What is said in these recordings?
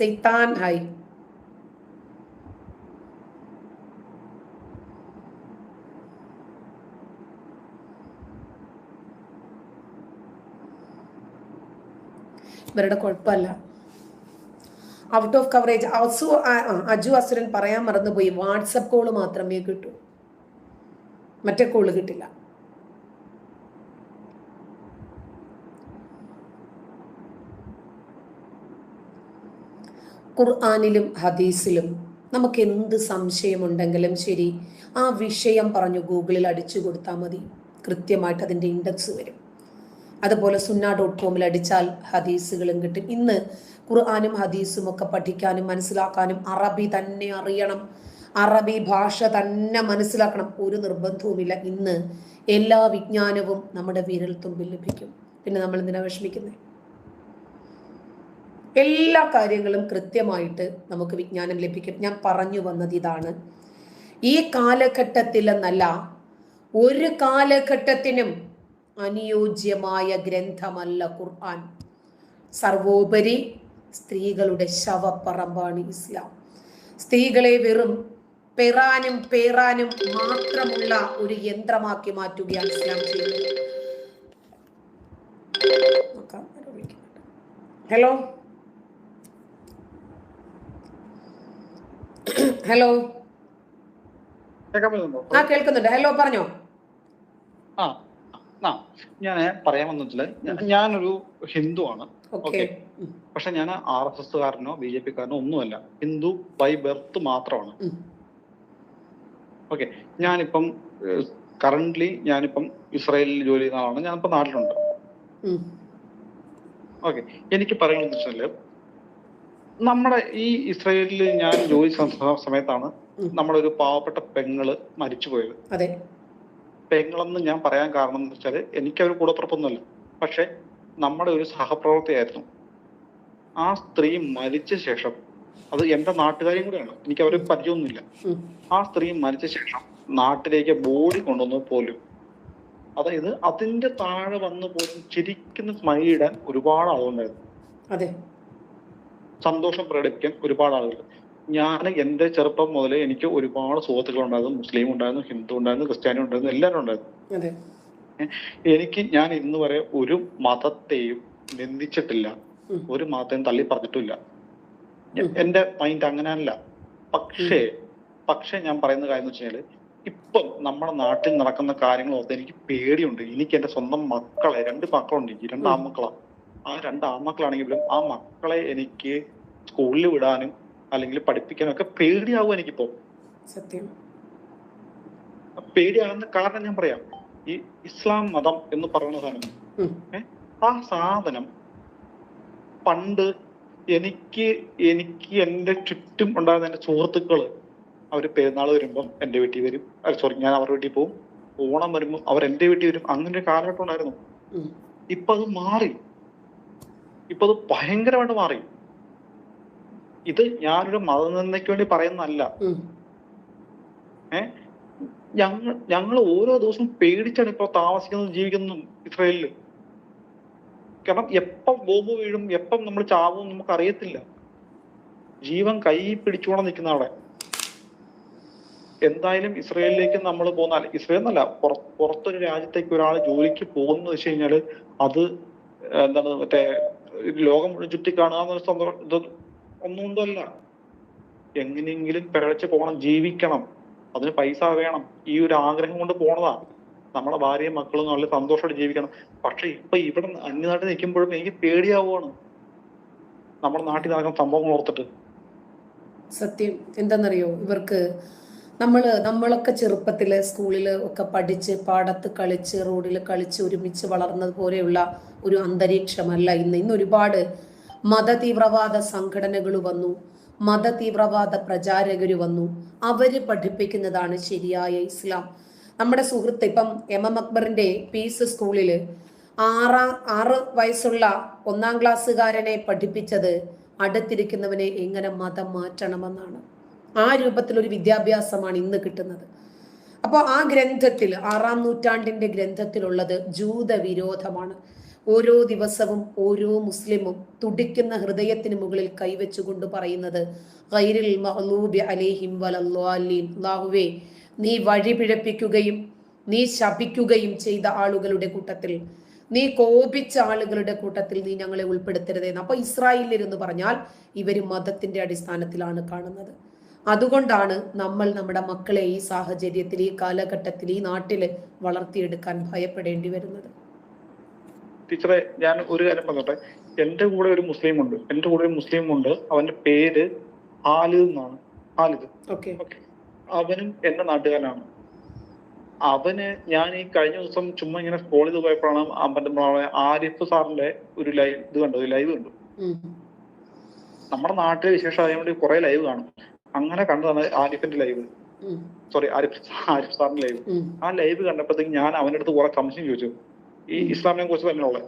സൈത്താൻ hi. ഇവരുടെ കുഴപ്പമല്ല, out of coverage. Aju അസുരൻ പറയാൻ മറന്നുപോയി, വാട്സപ്പ് കോള് മാത്രമേ കിട്ടൂ, മറ്റേ കോള് കിട്ടില്ല. ഖുർആനിലും ഹദീസിലും നമുക്ക് എന്ത് സംശയമുണ്ടെങ്കിലും ശരി, ആ വിഷയം പറഞ്ഞു ഗൂഗിളിൽ അടിച്ചു കൊടുത്താൽ മതി, കൃത്യമായിട്ട് അതിൻ്റെ ഇൻഡെക്സ് വരും. അതുപോലെ sunna.com അടിച്ചാൽ ഹദീസുകളും കിട്ടും. ഇന്ന് ഖുർആനും ഹദീസും ഒക്കെ പഠിക്കാനും മനസ്സിലാക്കാനും അറബി തന്നെ അറിയണം, അറബി ഭാഷ തന്നെ മനസ്സിലാക്കണം. ഒരു നിർബന്ധവുമില്ല. ഇന്ന് എല്ലാ വിജ്ഞാനവും നമ്മുടെ വിരൽത്തുമ്പിൽ ലഭിക്കും. പിന്നെ നമ്മൾ എന്തിനാ വിഷമിക്കുന്നത്? എല്ലാ കാര്യങ്ങളും കൃത്യമായിട്ട് നമുക്ക് വിജ്ഞാനം ലഭിക്കും. ഞാൻ പറഞ്ഞു വന്നത് ഇതാണ്, ഈ കാലഘട്ടത്തിലെന്നല്ല, ഒരു കാലഘട്ടത്തിനും അനുയോജ്യമായ ഗ്രന്ഥമല്ല ഖുർആൻ. സർവോപരി സ്ത്രീകളുടെ ശവപ്പറമ്പാണ് ഇസ്ലാം. സ്ത്രീകളെ വെറും പെറാനും പേറാനും മാത്രമുള്ള ഒരു യന്ത്രമാക്കി മാറ്റുകയാണ് ഇസ്ലാം ചെയ്യുന്നത്. ഹലോ ഹലോ, കേൾക്കുന്നുണ്ട്. ഹലോ, പറഞ്ഞോ. ഞാൻ പറയാൻ വന്നിട്ടില്ല, ഞാനൊരു ഹിന്ദുവാണ്. ഓക്കെ, പക്ഷെ ഞാൻ RSS കാരനോ BJP കാരനോ ഒന്നുമല്ല, ഹിന്ദു ബൈ ബർത്ത് മാത്രമാണ്. ഓക്കെ, ഞാനിപ്പം കറന്റ്ലി ഞാനിപ്പം ഇസ്രായേലിൽ ജോലി ചെയ്യുന്ന ആളാണ്. ഞാനിപ്പോ നാട്ടിലുണ്ട്. ഓക്കെ, എനിക്ക് പറയാനെന്ന് വെച്ചാല്, നമ്മുടെ ഈ ഇസ്രായേലിൽ ഞാൻ ജോലി സമയത്താണ് നമ്മുടെ ഒരു പാവപ്പെട്ട പെങ്ങള് മരിച്ചുപോയത്. പെങ്ങളെന്ന് ഞാൻ പറയാൻ കാരണം എന്ന് വെച്ചാല്, എനിക്കവർ കൂടപ്പുറപ്പൊന്നുമല്ല, പക്ഷെ നമ്മുടെ ഒരു സഹപ്രവർത്തകയായിരുന്നു. ആ സ്ത്രീ മരിച്ച ശേഷം, അത് എന്റെ നാട്ടുകാരും കൂടെയാണ്, എനിക്ക് അവരെ പരിചയമൊന്നുമില്ല. ആ സ്ത്രീ മരിച്ച ശേഷം നാട്ടിലേക്ക് ബോഡി കൊണ്ടുവന്നു പോലും, അതായത് അതിന്റെ താഴെ വന്ന് പോലും ചിരിക്കുന്ന സ്മൈലിടാൻ ഒരുപാട് ആളുണ്ടായിരുന്നു, സന്തോഷം പ്രകടിപ്പിക്കാൻ ഒരുപാട് ആളുകൾ. ഞാൻ എന്റെ ചെറുപ്പം മുതലേ എനിക്ക് ഒരുപാട് സുഹൃത്തുക്കൾ ഉണ്ടായിരുന്നു. മുസ്ലിം ഉണ്ടായിരുന്നു, ഹിന്ദു ഉണ്ടായിരുന്നു, ക്രിസ്ത്യാനി ഉണ്ടായിരുന്നു, എല്ലാവരും ഉണ്ടായിരുന്നു. ഞാൻ ഇന്ന് വരെ ഒരു മതത്തെയും നിന്ദിച്ചിട്ടില്ല, ഒരു മതത്തെയും തള്ളി പറഞ്ഞിട്ടില്ല. എന്റെ മൈൻഡ് അങ്ങനെയല്ല. പക്ഷേ ഞാൻ പറയുന്ന കാര്യം എന്ന് വെച്ചാല്, ഇപ്പം നമ്മുടെ നാട്ടിൽ നടക്കുന്ന കാര്യങ്ങളൊക്കെ എനിക്ക് പേടിയുണ്ട്. എനിക്ക് എന്റെ സ്വന്തം മക്കളെ, 2 മക്കളുണ്ട്, 2 ആൺമക്കളാ. ആ 2 ആൺമക്കളാണെങ്കിലും ആ മക്കളെ എനിക്ക് സ്കൂളിൽ വിടാനും അല്ലെങ്കിൽ പഠിപ്പിക്കാനും ഒക്കെ പേടിയാവും എനിക്കിപ്പോ. പേടിയാകുന്ന കാരണം ഞാൻ പറയാം. ഈ ഇസ്ലാം മതം എന്ന് പറയുന്ന സാധനം, ആ സാധനം പണ്ട് എനിക്ക് എന്റെ ചുറ്റും ഉണ്ടായിരുന്ന എന്റെ സുഹൃത്തുക്കള്, അവര് പെരുന്നാൾ വരുമ്പം എന്റെ വീട്ടിൽ വരും, ഞാൻ അവരുടെ വീട്ടിൽ പോകും. ഓണം വരുമ്പം അവർ എന്റെ വീട്ടിൽ വരും. അങ്ങനെ ഒരു കാലഘട്ടം ഉണ്ടായിരുന്നു. ഇപ്പൊ അത് മാറി, ഇപ്പൊ അത് ഭയങ്കരമായിട്ട് മാറി. ഇത് ഞാനൊരു മതനിന്ദയ്ക്ക് വേണ്ടി പറയുന്നതല്ല. ഞങ്ങൾ ഓരോ ദിവസവും പേടിച്ചാണ് ഇപ്പൊ താമസിക്കുന്നതും ജീവിക്കുന്നതും ഇസ്രായേലില്. കാരണം എപ്പം ബോംബ് വീഴും, എപ്പം നമ്മൾ ചാവും നമുക്ക് അറിയത്തില്ല. ജീവൻ കൈ പിടിച്ചോണം നിൽക്കുന്ന അവിടെ. എന്തായാലും ഇസ്രായേലിലേക്ക് നമ്മൾ പോകുന്നാൽ, ഇസ്രായേൽ എന്നല്ല, പുറത്തൊരു രാജ്യത്തേക്ക് ഒരാൾ ജോലിക്ക് പോകുന്ന വെച്ച് കഴിഞ്ഞാല് അത് എന്താണ്, മറ്റേ ലോകം മുഴുവൻ ചുറ്റിക്കാണുക ഒന്നുകൊണ്ടല്ല. എങ്ങനെയെങ്കിലും പിഴച്ച് പോകണം, ജീവിക്കണം, അതിന് പൈസ വേണം, ഈ ഒരു ആഗ്രഹം കൊണ്ട് പോണതാ. നമ്മളെ ഭാര്യയും മക്കളും നല്ല സന്തോഷമായിട്ട് ജീവിക്കണം. പക്ഷെ ഇപ്പൊ ഇവിടെ അന്യനാട്ടിൽ നിൽക്കുമ്പോഴും എനിക്ക് പേടിയാവുകയാണ് നമ്മുടെ നാട്ടിൽ നടക്കുന്ന സംഭവങ്ങൾ ഓർത്തിട്ട്. സത്യം എന്താണെന്നറിയോ, ഇവർക്ക് നമ്മളൊക്കെ ചെറുപ്പത്തില് സ്കൂളില് ഒക്കെ പഠിച്ച് പാടത്ത് കളിച്ച് റോഡിൽ കളിച്ച് ഒരുമിച്ച് വളർന്നത് പോലെയുള്ള ഒരു അന്തരീക്ഷമല്ല ഇന്ന് ഒരുപാട് മതതീവ്രവാദ സംഘടനകൾ വന്നു, മതതീവ്രവാദ പ്രചാരകർ വന്നു. അവര് പഠിപ്പിക്കുന്നതാണ് ശരിയായ ഇസ്ലാം. നമ്മുടെ സുഹൃത്ത് ഇപ്പം MM അക്ബറിന്റെ പീസ് സ്കൂളില് 6 വയസ്സുള്ള 1-ാം ക്ലാസ്സുകാരനെ പഠിപ്പിച്ചത് അടുത്തിരിക്കുന്നവനെ എങ്ങനെ മതം മാറ്റണമെന്നാണ്. ആ രൂപത്തിലൊരു വിദ്യാഭ്യാസമാണ് ഇന്ന് കിട്ടുന്നത്. അപ്പോൾ ആ ഗ്രന്ഥത്തിൽ 6-ാം നൂറ്റാണ്ടിന്റെ ഗ്രന്ഥത്തിലുള്ളത് ജൂത വിരോധമാണ്. ഓരോ ദിവസവും ഓരോ മുസ്ലിമും തുടിക്കുന്ന ഹൃദയത്തിന് മുകളിൽ കൈവച്ചുകൊണ്ട് പറയുന്നത് ഗൈറിൽ മഗ്ലൂബി അലൈഹിം വലദ്ദാലിൻ, അല്ലാഹുവേ നീ വഴി പിഴപ്പിക്കുകയും നീ ശപിക്കുകയും ചെയ്ത ആളുകളുടെ കൂട്ടത്തിൽ, നീ കോപിച്ച ആളുകളുടെ കൂട്ടത്തിൽ നീ ഞങ്ങളെ ഉൾപ്പെടുത്തരുതെന്ന്. അപ്പൊ ഇസ്രായേലിൽ പറഞ്ഞാൽ ഇവര് മതത്തിന്റെ അടിസ്ഥാനത്തിലാണ് കാണുന്നത്. അതുകൊണ്ടാണ് നമ്മൾ നമ്മുടെ മക്കളെ ഈ സാഹചര്യത്തിൽ, ഈ കാലഘട്ടത്തിൽ, ഈ നാട്ടില് വളർത്തിയെടുക്കാൻ ഭയപ്പെടേണ്ടി വരുന്നത്. ടീച്ചറെ, ഞാൻ ഒരു കാര്യം പറഞ്ഞോട്ടെ. എന്റെ കൂടെ ഒരു മുസ്ലിം ഉണ്ട്. അവന്റെ പേര് ഹാലിദ് എന്നാണ്. ഹാലിദ്. അവനും എന്റെ നാട്ടുകാരനാണ്. അവന് ഞാൻ ഈ കഴിഞ്ഞ ദിവസം ചുമ്മാ ഇങ്ങനെ സ്ക്രോൾ ചെയ്ത് പോയപ്പോഴാണ് ആരിഫ് സാറിന്റെ ഒരു ലൈവ് കണ്ടു. നമ്മുടെ നാട്ടിലെ വിശേഷമായതുകൊണ്ട് കുറെ ലൈവ് കാണും. അങ്ങനെ കണ്ടതാണ് ആരിഫിന്റെ ലൈവ്. ആരിഫ് സാറിന്റെ ലൈവ്. ആ ലൈവ് കണ്ടപ്പോഴത്തേക്ക് ഞാൻ അവന്റെ അടുത്ത് കുറെ സംശയം ചോദിച്ചു, ഈ ഇസ്ലാമിനെ കുറിച്ച് തന്നെയുള്ള.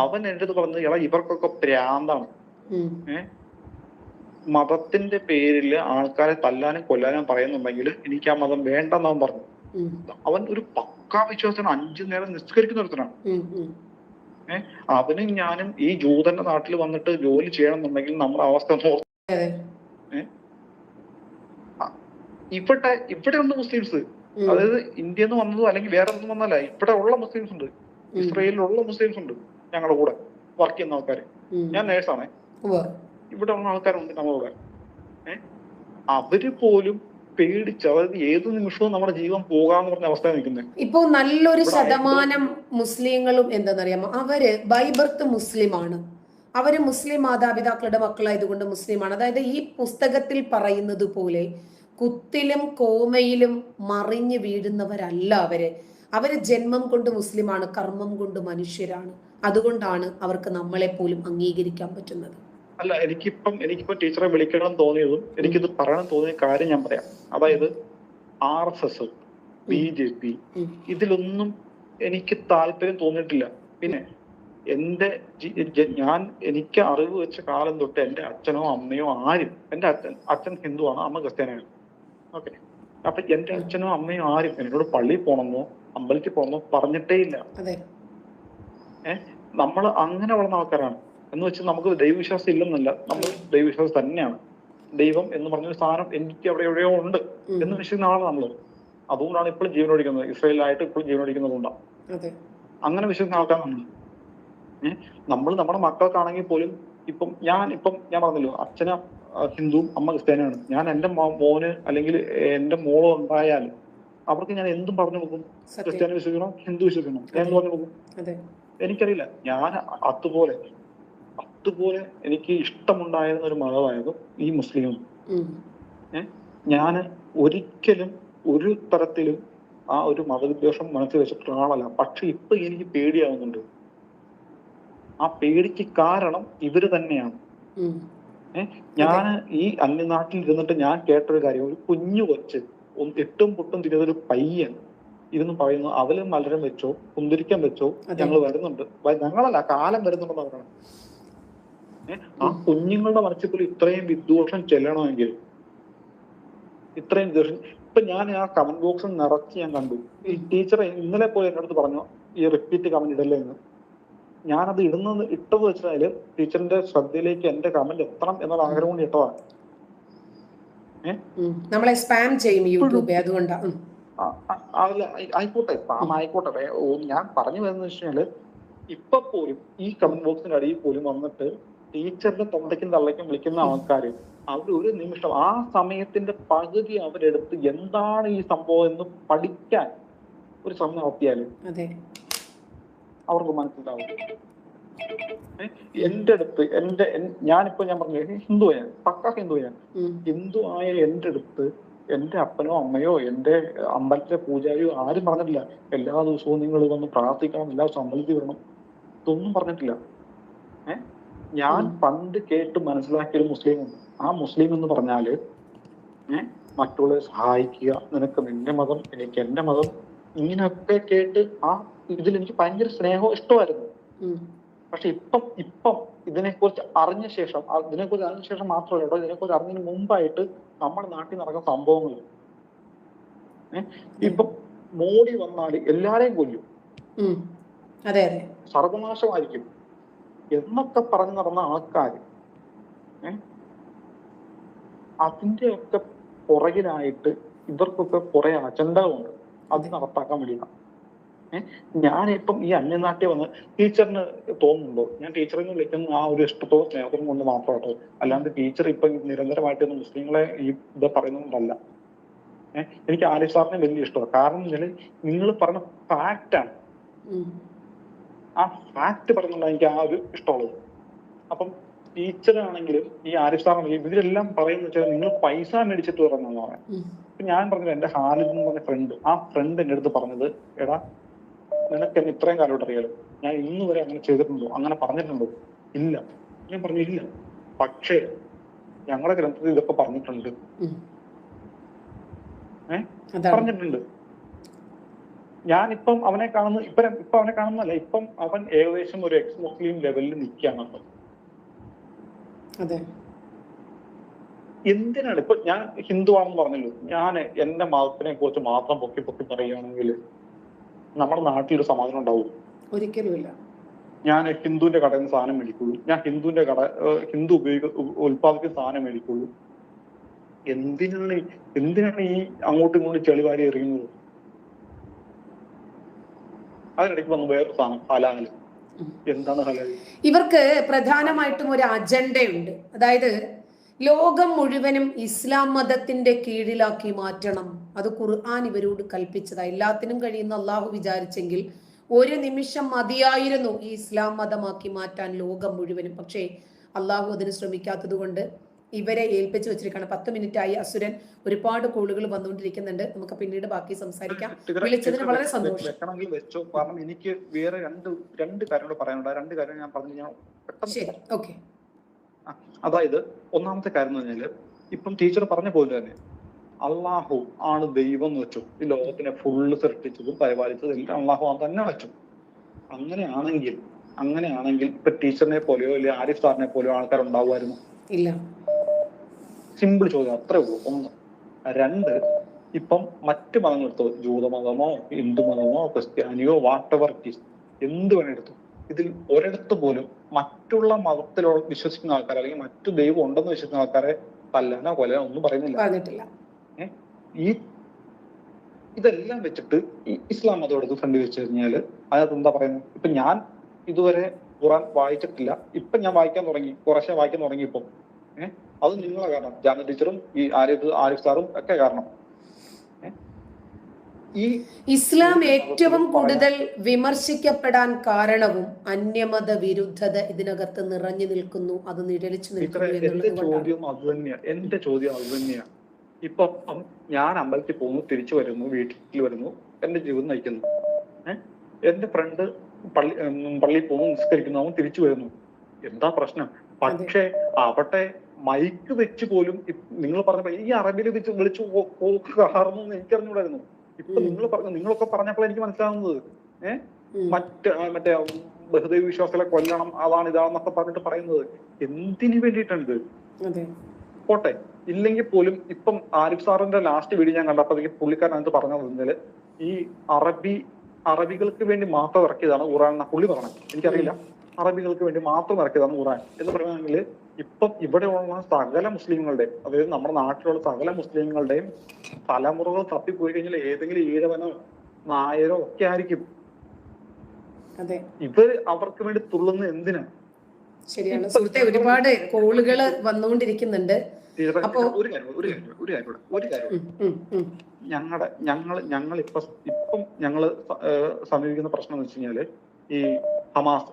അവൻ എന്റെ അടുത്ത് പറഞ്ഞത്, എടാ ഇവർക്കൊക്കെ പ്രാന്താണ്. മതത്തിന്റെ പേരിൽ ആൾക്കാരെ തല്ലാനും കൊല്ലാനും പറയുന്നുണ്ടെങ്കിൽ എനിക്ക് ആ മതം വേണ്ടെന്ന് അവൻ പറഞ്ഞു. അവൻ ഒരു പക്കാ വിശ്വാസമാണ്. 5 നേരം നിസ്കരിക്കുന്ന ഒരുത്തനാണ്. അവനും ഞാനും ഈ ജൂതന്റെ നാട്ടിൽ വന്നിട്ട് ജോലി ചെയ്യണമെന്നുണ്ടെങ്കിൽ നമ്മുടെ അവസ്ഥ ഇവിടെ ഉണ്ട് മുസ്ലിംസ്. അതായത് ഇന്ത്യയിൽ നിന്ന് വന്നതോ അല്ലെങ്കിൽ വേറെ ഒന്നും വന്നല്ല, ഇവിടെ ഉള്ള മുസ്ലിംസ് ഉണ്ട്. ഇസ്രായേലിലുള്ള മുസ്ലിംസ് ഉണ്ട് ഞങ്ങളുടെ കൂടെ വർക്ക് ചെയ്യുന്ന ആൾക്കാര്. ഞാൻ നേഴ്സാണേ. ഇവിടെ ഉള്ള ആൾക്കാരുണ്ട് നമ്മുടെ കൂടെ. അവര് പോലും പേടിച്ച്, അതായത് ഏത് നിമിഷവും നമ്മുടെ ജീവൻ പോകാന്ന് പറഞ്ഞ അവസ്ഥ നിൽക്കുന്നത്. ഇപ്പോ നല്ലൊരു ശതമാനം മുസ്ലിങ്ങളും എന്താണെന്നറിയാമോ, അവര് ബൈ ബർത്ത് മുസ്ലിമാണ്. അവര് മുസ്ലിം മാതാപിതാക്കളുടെ മക്കളായതുകൊണ്ട് മുസ്ലിമാണ്. അതായത് ഈ പുസ്തകത്തിൽ പറയുന്നത് പോലെ കുത്തിലും കോമയിലും മറിഞ്ഞു വീഴുന്നവരല്ല അവര് ജന്മം കൊണ്ട് മുസ്ലിമാണ്, കർമ്മം കൊണ്ട് മനുഷ്യരാണ്. അതുകൊണ്ടാണ് അവർക്ക് നമ്മളെ പോലും അംഗീകരിക്കാൻ പറ്റുന്നത്. അല്ല, എനിക്കിപ്പം ടീച്ചറെ വിളിക്കണം തോന്നിയതും എനിക്കിത് പറയാൻ തോന്നിയ കാര്യം ഞാൻ പറയാം. അതായത് RSS, BJP ഇതിലൊന്നും എനിക്ക് താല്പര്യം തോന്നിയിട്ടില്ല. പിന്നെ എനിക്ക് അറിവ് വെച്ച കാലം തൊട്ട് എന്റെ അച്ഛനോ അമ്മയോ ആരും, എന്റെ അച്ഛൻ ഹിന്ദുവാണ്, അമ്മ ക്രിസ്ത്യാനിയാണ്. ഓക്കെ. അപ്പൊ എന്റെ അച്ഛനോ അമ്മയോ ആരും എന്നോട് പള്ളിയിൽ പോകണമെന്നോ അമ്പലത്തിൽ പോകണമെന്നോ പറഞ്ഞിട്ടേ ഇല്ല. നമ്മൾ അങ്ങനെ വളർന്ന ആൾക്കാരാണ്. എന്ന് വെച്ചാൽ നമുക്ക് ദൈവവിശ്വാസം ഇല്ലെന്നല്ല, നമ്മൾ ദൈവവിശ്വാസം തന്നെയാണ്. ദൈവം എന്ന് പറഞ്ഞൊരു സാധനം എനിക്ക് അവിടെ എവിടെയോ ഉണ്ട് എന്ന് വിശ്വസിക്കുന്ന ആളാണ് നമ്മള്. അതുകൊണ്ടാണ് ഇപ്പോഴും ജീവനോടിക്കുന്നത്. ഇസ്രായേലായിട്ട് ഇപ്പോഴും ജീവനോടിക്കുന്നത് കൊണ്ടാണ്. അങ്ങനെ വിശ്വസിക്കുന്ന ആൾക്കാരാണ് നമ്മൾ. നമ്മുടെ മക്കൾക്കാണെങ്കിൽ പോലും ഞാൻ പറഞ്ഞല്ലോ, അച്ഛന ഹിന്ദുവും അമ്മ ക്രിസ്ത്യാനിയാണ്. ഞാൻ എന്റെ മോന് അല്ലെങ്കിൽ എന്റെ മോളോ ഉണ്ടായാലും അവർക്ക് ഞാൻ എന്തും പറഞ്ഞു കൊടുക്കും. ക്രിസ്ത്യാനി വിശ്വസിക്കണം, ഹിന്ദു വിശ്വസിക്കണം, ഞാൻ പറഞ്ഞു കൊടുക്കും. എനിക്കറിയില്ല. ഞാൻ അതുപോലെ എനിക്ക് ഇഷ്ടമുണ്ടായിരുന്ന ഒരു മതമായിരുന്നു ഈ മുസ്ലിം. ഞാൻ ഒരിക്കലും ഒരു തരത്തിലും ആ ഒരു മതവിദ്വേഷം മനസ്സിൽ വെച്ചിട്ടുള്ള ആളല്ല. പക്ഷെ ഇപ്പൊ എനിക്ക് പേടിയാവുന്നുണ്ട്. ആ പേടിക്ക് കാരണം ഇവര് തന്നെയാണ്. ഞാൻ ഈ അന്യനാട്ടിൽ ഇരുന്നിട്ട് ഞാൻ കേട്ടൊരു കാര്യം, ഒരു കുഞ്ഞു കൊച്ച്, എട്ടും പൊട്ടും തിരിഞ്ഞൊരു പയ്യൻ ഇരുന്ന് പറയുന്നു, അവലും മലരം വെച്ചോ കുന്തിരിക്കാൻ വെച്ചോ ഞങ്ങൾ വരുന്നുണ്ട്. ഞങ്ങളല്ല, കാലം വരുന്നുണ്ടെന്ന് പറയണം. ആ കുഞ്ഞുങ്ങളുടെ മനസ്സിൽ ഇത്രയും വിദ്വേഷം ചെല്ലണമെങ്കിൽ, ഇത്രയും വിദ്വേഷം. ഞാൻ ആ കമന്റ് ബോക്സിൽ നിറച്ച് ഞാൻ കണ്ടു. ഈ ടീച്ചർ ഇന്നലെ പോയി എന്റെ അടുത്ത് പറഞ്ഞു ഈ റിപ്പീറ്റ് കമന്റ് ഇടല്ലേ എന്ന്. ഞാനത് ഇട്ടത് വെച്ചാല് ടീച്ചറിന്റെ ശ്രദ്ധയിലേക്ക് എന്റെ കമന്റ് എത്തണം എന്നുള്ള ആഗ്രഹം കൊണ്ട് ഇട്ടതാണ്. നമ്മളെ സ്പാം ചെയ്യും യൂട്യൂബ്, അതുകൊണ്ടാണ്. ആയിക്കോട്ടെ, സ്പാം ആയിക്കോട്ടെ. ഞാൻ പറഞ്ഞു വരുന്നത് വെച്ചാല് ഇപ്പൊ പോലും ഈ കമന്റ് ബോക്സിന്റെ അടിയിൽ പോലും വന്നിട്ട് ടീച്ചറിന്റെ തൊണ്ടയ്ക്കും തള്ളയ്ക്കും വിളിക്കുന്ന ആൾക്കാര്, അവർ ഒരു നിമിഷം ആ സമയത്തിന്റെ പകുതി അവരെടുത്ത് എന്താണ് ഈ സംഭവം എന്ന് പഠിക്കാൻ ഒരു ശ്രമം നടത്തിയാല് അവർക്ക് മനസ്സിലാവും. എന്റെ അടുത്ത് ഞാനിപ്പോ ഞാൻ പറഞ്ഞു ഹിന്ദുവാണ്, പക്ക ഹിന്ദുവാണ്. ഹിന്ദു ആയ എന്റെ അടുത്ത് എന്റെ അപ്പനോ അമ്മയോ എന്റെ അമ്പലത്തിലെ പൂജാരിയോ ആരും പറഞ്ഞിട്ടില്ല എല്ലാ ദിവസവും നിങ്ങൾ വന്ന് പ്രാർത്ഥിക്കണം, എല്ലാ ദിവസവും അമ്പലത്തിൽ വരണം, ഇതൊന്നും പറഞ്ഞിട്ടില്ല. ഞാൻ പണ്ട് കേട്ട് മനസ്സിലാക്കിയൊരു മുസ്ലിം ഉണ്ട്. ആ മുസ്ലിം എന്ന് പറഞ്ഞാല് മറ്റുള്ളവരെ സഹായിക്കുക, നിനക്ക് നിന്റെ മതം, എനിക്ക് എന്റെ മതം, ഇങ്ങനെയൊക്കെ കേട്ട് ആ ഇതിൽ എനിക്ക് ഭയങ്കര സ്നേഹവും ഇഷ്ടമായിരുന്നു. പക്ഷെ ഇപ്പം ഇതിനെക്കുറിച്ച് അറിഞ്ഞ ശേഷം മാത്രമല്ല, ഇതിനെക്കുറിച്ച് അറിഞ്ഞതിന് മുമ്പായിട്ട് നമ്മുടെ നാട്ടിൽ നടക്കുന്ന സംഭവങ്ങൾ, ഇപ്പം മോഡി വന്നാല് എല്ലാരെയും കൊല്ലും. അതെ അതെ, സർവനാശമായിരിക്കും എന്നൊക്കെ പറഞ്ഞു നടന്ന ആൾക്കാർ അതിന്റെയൊക്കെ പുറകിലായിട്ട് ഇവർക്കൊക്കെ കുറെ അജണ്ടകളുണ്ട്. അത് നടപ്പാക്കാൻ വേണ്ടിയിട്ടാണ്. ഞാനിപ്പം ഈ അന്യനാട്ടിൽ വന്ന് ടീച്ചറിന് തോന്നുന്നുണ്ടോ ഞാൻ ടീച്ചറിനെ വിളിക്കുന്ന ആ ഒരു ഇഷ്ടത്തോ സ്നേഹത്തിനും കൊണ്ട് മാത്രമാട്ടോ, അല്ലാണ്ട് ടീച്ചർ ഇപ്പൊ നിരന്തരമായിട്ട് മുസ്ലിങ്ങളെ ഈ ഇത് പറയുന്നതുകൊണ്ടല്ല. എനിക്ക് ആരിഫ് സാറിനെ വലിയ ഇഷ്ടമാണ്. കാരണം വെച്ചാല് നിങ്ങൾ പറഞ്ഞ ഫാക്റ്റാണ്. ആ ഫാക്ട് പറഞ്ഞുകൊണ്ടാണ് എനിക്ക് ആ ഒരു ഇഷ്ടമുള്ളത്. അപ്പം ടീച്ചറാണെങ്കിലും ഈ ആരിഫ് സാറാണെങ്കിലും ഇവരെല്ലാം പറയുന്ന വെച്ചാൽ നിങ്ങൾ പൈസ മേടിച്ചിട്ട് പറഞ്ഞെന്ന് പറയാം. ഇപ്പൊ ഞാൻ പറഞ്ഞത് എന്റെ ഹാലിദ് എന്ന് പറഞ്ഞ ഫ്രണ്ട്, ആ ഫ്രണ്ട് എന്റെ അടുത്ത് പറഞ്ഞത്, എടാ നിനക്ക് എന്നെ ഇത്രയും കാലമായിട്ട് അറിയാലോ, ഞാൻ ഇന്ന് വരെ അങ്ങനെ ചെയ്തിട്ടുണ്ടോ, അങ്ങനെ പറഞ്ഞിട്ടുണ്ടോ? ഇല്ല. ഞാൻ പറഞ്ഞു ഇല്ല, പക്ഷേ ഞങ്ങളുടെ ഗ്രന്ഥത്തിൽ ഇതൊക്കെ പറഞ്ഞിട്ടുണ്ട്. പറഞ്ഞിട്ടുണ്ട്. ഞാനിപ്പം അവനെ കാണുന്ന ഇപ്പൊ അവനെ കാണുന്നല്ല, ഇപ്പം അവൻ ഏകദേശം ഒരു എക്സ് മുസ്ലിം ലെവലിൽ നിൽക്കുകയാണ്. എന്തിനാണ് ഇപ്പൊ ഞാൻ ഹിന്ദു ആണെന്ന് പറഞ്ഞല്ലോ, ഞാൻ എന്റെ മതത്തിനെ കുറിച്ച് മാത്രം പൊക്കി പറയുകയാണെങ്കിൽ നമ്മുടെ നാട്ടിലൊരു സമാധാനം ഉണ്ടാവും? ഒരിക്കലുമില്ല. ഞാൻ ഹിന്ദുവിന്റെ കടയിൽ നിന്ന് സാധനം മേടിക്കുള്ളൂ, ഞാൻ ഹിന്ദു ഉത്പാദിക്കുന്ന സാധനം മേടിക്കുള്ളൂ. എന്തിനാണ് ഈ അങ്ങോട്ടും ഇങ്ങോട്ടും ചെളിവാരി എറിയുന്നത്? അതിനിടയ്ക്ക് വന്ന് വേറൊരു സാധനം ഹലാൽ. എന്താണ് ഹലാൽ? ഇവർക്ക് പ്രധാനമായിട്ടും ഒരു അജണ്ടയുണ്ട്. അതായത് ലോകം മുഴുവനും ഇസ്ലാം മതത്തിന്റെ കീഴിലാക്കി മാറ്റണം. അത് ഖുർആൻ ഇവരോട് കൽപ്പിച്ചതാ. എല്ലാത്തിനും കഴിയുന്ന അള്ളാഹു വിചാരിച്ചെങ്കിൽ ഒരു നിമിഷം മതിയായിരുന്നു ഈ ഇസ്ലാം മതമാക്കി മാറ്റാൻ ലോകം മുഴുവനും. പക്ഷേ അള്ളാഹു അതിന് ശ്രമിക്കാത്തത് കൊണ്ട് ഇവരെ ഏൽപ്പിച്ചു വെച്ചിരിക്കുകയാണ്. 10 മിനിറ്റ് ആയി. അസുരൻ, ഒരുപാട് കോളുകൾ വന്നുകൊണ്ടിരിക്കുന്നുണ്ട്. നമുക്ക് പിന്നീട് ബാക്കി സംസാരിക്കാം. വിളിച്ചതിന് വളരെ സന്തോഷം. വെച്ചോ, കാരണം എനിക്ക് വേറെ രണ്ട് കാര്യങ്ങൾ പറയാനുണ്ട്. രണ്ട് കാര്യം ഞാൻ പറഞ്ഞു. ശരി, ഓക്കെ. അതായത് ഒന്നാമത്തെ കാര്യം എന്ന് പറഞ്ഞാല്, ഇപ്പം ടീച്ചർ പറഞ്ഞ പോലെ തന്നെ അള്ളാഹു ആണ് ദൈവം എന്ന് വെച്ചു. ഈ ലോകത്തിനെ ഫുള്ള് സൃഷ്ടിച്ചതും പരിപാലിച്ചതും എല്ലാം അള്ളാഹു തന്നെ വെച്ചു. അങ്ങനെയാണെങ്കിൽ ഇപ്പൊ ടീച്ചറിനെ പോലെയോ അല്ലെങ്കിൽ ആരിഫ് സാറിനെ പോലെയോ ആൾക്കാരുണ്ടാവുമായിരുന്നു? ഇല്ല. സിമ്പിൾ ചോദ്യം, അത്രേ ഉള്ളൂ. ഒന്ന്. രണ്ട്, ഇപ്പം മറ്റു മതങ്ങൾ എടുത്തോ, ജൂതമതമോ ഹിന്ദു മതമോ ക്രിസ്ത്യാനിയോ വാട്ടെവർ ഇറ്റ് ഈസ്, എന്ത് വേണം എടുത്തു, ഇതിൽ ഒരിടത്ത് പോലും മറ്റുള്ള മതത്തിലോ വിശ്വസിക്കുന്ന ആൾക്കാർ അല്ലെങ്കിൽ മറ്റു ദൈവം ഉണ്ടെന്ന് വിശ്വസിക്കുന്ന ആൾക്കാരെ തല്ലാനോ കൊല്ലാനോ ഒന്നും പറയുന്നില്ല. ഇതെല്ലാം വെച്ചിട്ട് ഈ ഇസ്ലാം മതം എടുത്ത് ഫ്രണ്ട് വെച്ച് കഴിഞ്ഞാല് അതിനകത്ത് എന്താ പറയുന്നത്? ഇപ്പൊ ഞാൻ ഇതുവരെ ഖുറാൻ വായിച്ചിട്ടില്ല. ഇപ്പൊ ഞാൻ കുറേശ്ശെ വായിക്കാൻ തുടങ്ങി. ഇപ്പം അത് നിങ്ങളെ കാരണം, ജാന ടീച്ചറും ഈ ആരിഫ് സാറും ഒക്കെ കാരണം. ഈ ഇസ്ലാം ഏറ്റവും കൂടുതൽ വിമർശിക്കപ്പെടാൻ കാരണവും അന്യമത വിരുദ്ധത ഇതിനകത്ത് നിറഞ്ഞു നിൽക്കുന്നു, അത് നിഴലിച്ചു നിൽക്കുന്നു. എന്റെ ചോദ്യം അത് തന്നെയാണ്. ഇപ്പൊ ഞാൻ അമ്പലത്തിൽ പോകുന്നു, തിരിച്ചു വരുന്നു, വീട്ടിൽ വരുന്നു, എന്റെ ജീവിതം നയിക്കുന്നു. എന്റെ ഫ്രണ്ട് പള്ളിയിൽ പോകുന്നു, നിസ്കരിക്കുന്നു, അവൻ തിരിച്ചു വരുന്നു. എന്താ പ്രശ്നം? പക്ഷെ അവിടെ മൈക്ക് വെച്ച് പോലും നിങ്ങൾ പറഞ്ഞ ഈ അറബിയിൽ വിളിച്ചു കാർന്നു എനിക്കറിഞ്ഞൂടായിരുന്നു. ഇപ്പൊ നിങ്ങളൊക്കെ പറഞ്ഞപ്പോൾ എനിക്ക് മനസ്സിലാവുന്നത് മറ്റേ ബഹുദൈവ വിശ്വാസികളെ കൊല്ലണം, അതാണ് ഇതാണെന്നൊക്കെ പറഞ്ഞിട്ട് പറയുന്നത് എന്തിനു വേണ്ടിയിട്ടുണ്ട്? പോട്ടെ, ഇല്ലെങ്കിൽ പോലും ഇപ്പം ആരിഫ് സാറിന്റെ ലാസ്റ്റ് വീഡിയോ ഞാൻ കണ്ടപ്പോഴത്തേക്ക് പുള്ളിക്കാരനകത്ത് പറഞ്ഞത് ഈ അറബികൾക്ക് വേണ്ടി മാത്രം ഇറക്കിയതാണ് ഖുറാൻ എന്നാ പുള്ളി പറഞ്ഞത്. എനിക്കറിയില്ല, അറബികൾക്ക് വേണ്ടി മാത്രം ഇറക്കിയതാണ് ഖുറാൻ എന്ന് പറയുകയാണെങ്കിൽ ഇപ്പം ഇവിടെയുള്ള സകല മുസ്ലിങ്ങളുടെയും, അതായത് നമ്മുടെ നാട്ടിലുള്ള സകല മുസ്ലിങ്ങളുടെയും തലമുറകൾ തപ്പിപ്പോയി കഴിഞ്ഞാൽ ഏതെങ്കിലും ഈഴവനോ നായരോ ഒക്കെ ആയിരിക്കും. ഇവര് അവർക്ക് വേണ്ടി തുള്ളുന്നത് എന്തിനാണ്? ശരിയാണ് സുഹൃത്തെ, ഒരുപാട് കോളുകൾ വന്നുകൊണ്ടിരിക്കുന്നുണ്ട്. ഒരു കാര്യം ഇപ്പം ഞങ്ങള് സമീപിക്കുന്ന പ്രശ്നം എന്ന് വെച്ച് കഴിഞ്ഞാല്, ഈ ഹമാസ്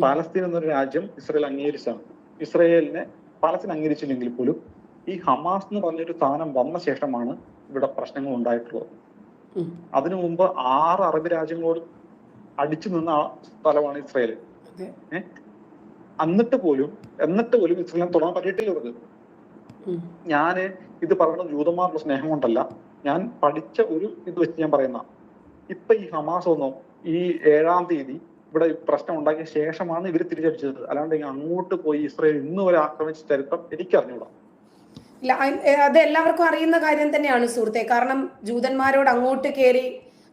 പാലസ്തീൻ എന്നൊരു രാജ്യം ഇസ്രയേൽ അംഗീകരിച്ചാണ്. പാലസ്തീൻ അംഗീകരിച്ചില്ലെങ്കിൽ പോലും ഈ ഹമാസ് എന്ന് പറഞ്ഞൊരു സാധനം വന്ന ശേഷമാണ് ഇവിടെ പ്രശ്നങ്ങൾ ഉണ്ടായിട്ടുള്ളത്. അതിനു മുമ്പ് 6 അറബ് രാജ്യങ്ങളോട് അടിച്ചു നിന്ന സ്ഥലമാണ് ഇസ്രയേൽ. എന്നിട്ട് പോലും ഇസ്രയേലിനെ തൊടാൻ പറ്റിയിട്ടില്ല ഇവർക്ക്. ഞാന് ഇത് പറയുന്നത് ജൂതന്മാരുടെ സ്നേഹം കൊണ്ടല്ല, ഞാൻ പഠിച്ച ഒരു ഇത് വെച്ച് ഞാൻ പറയുന്ന. ഇപ്പൊ ഈ ഹമാസ് ഒന്നോ ഈ 7-ാം തീയതി ഇവിടെ പ്രശ്നം ഉണ്ടാക്കിയ ശേഷമാണ് ഇവർ തിരിച്ചടിച്ചത്. അല്ലാണ്ട് അങ്ങോട്ട് പോയി ഇസ്രയേൽ ഇന്ന് വരെ ആക്രമിച്ച ചരിത്രം എനിക്ക് അറിഞ്ഞൂടാ. ഇല്ല, അത് എല്ലാവർക്കും അറിയുന്ന കാര്യം തന്നെയാണ് സുഹൃത്തെ. കാരണം ജൂതന്മാരോട് അങ്ങോട്ട് കയറി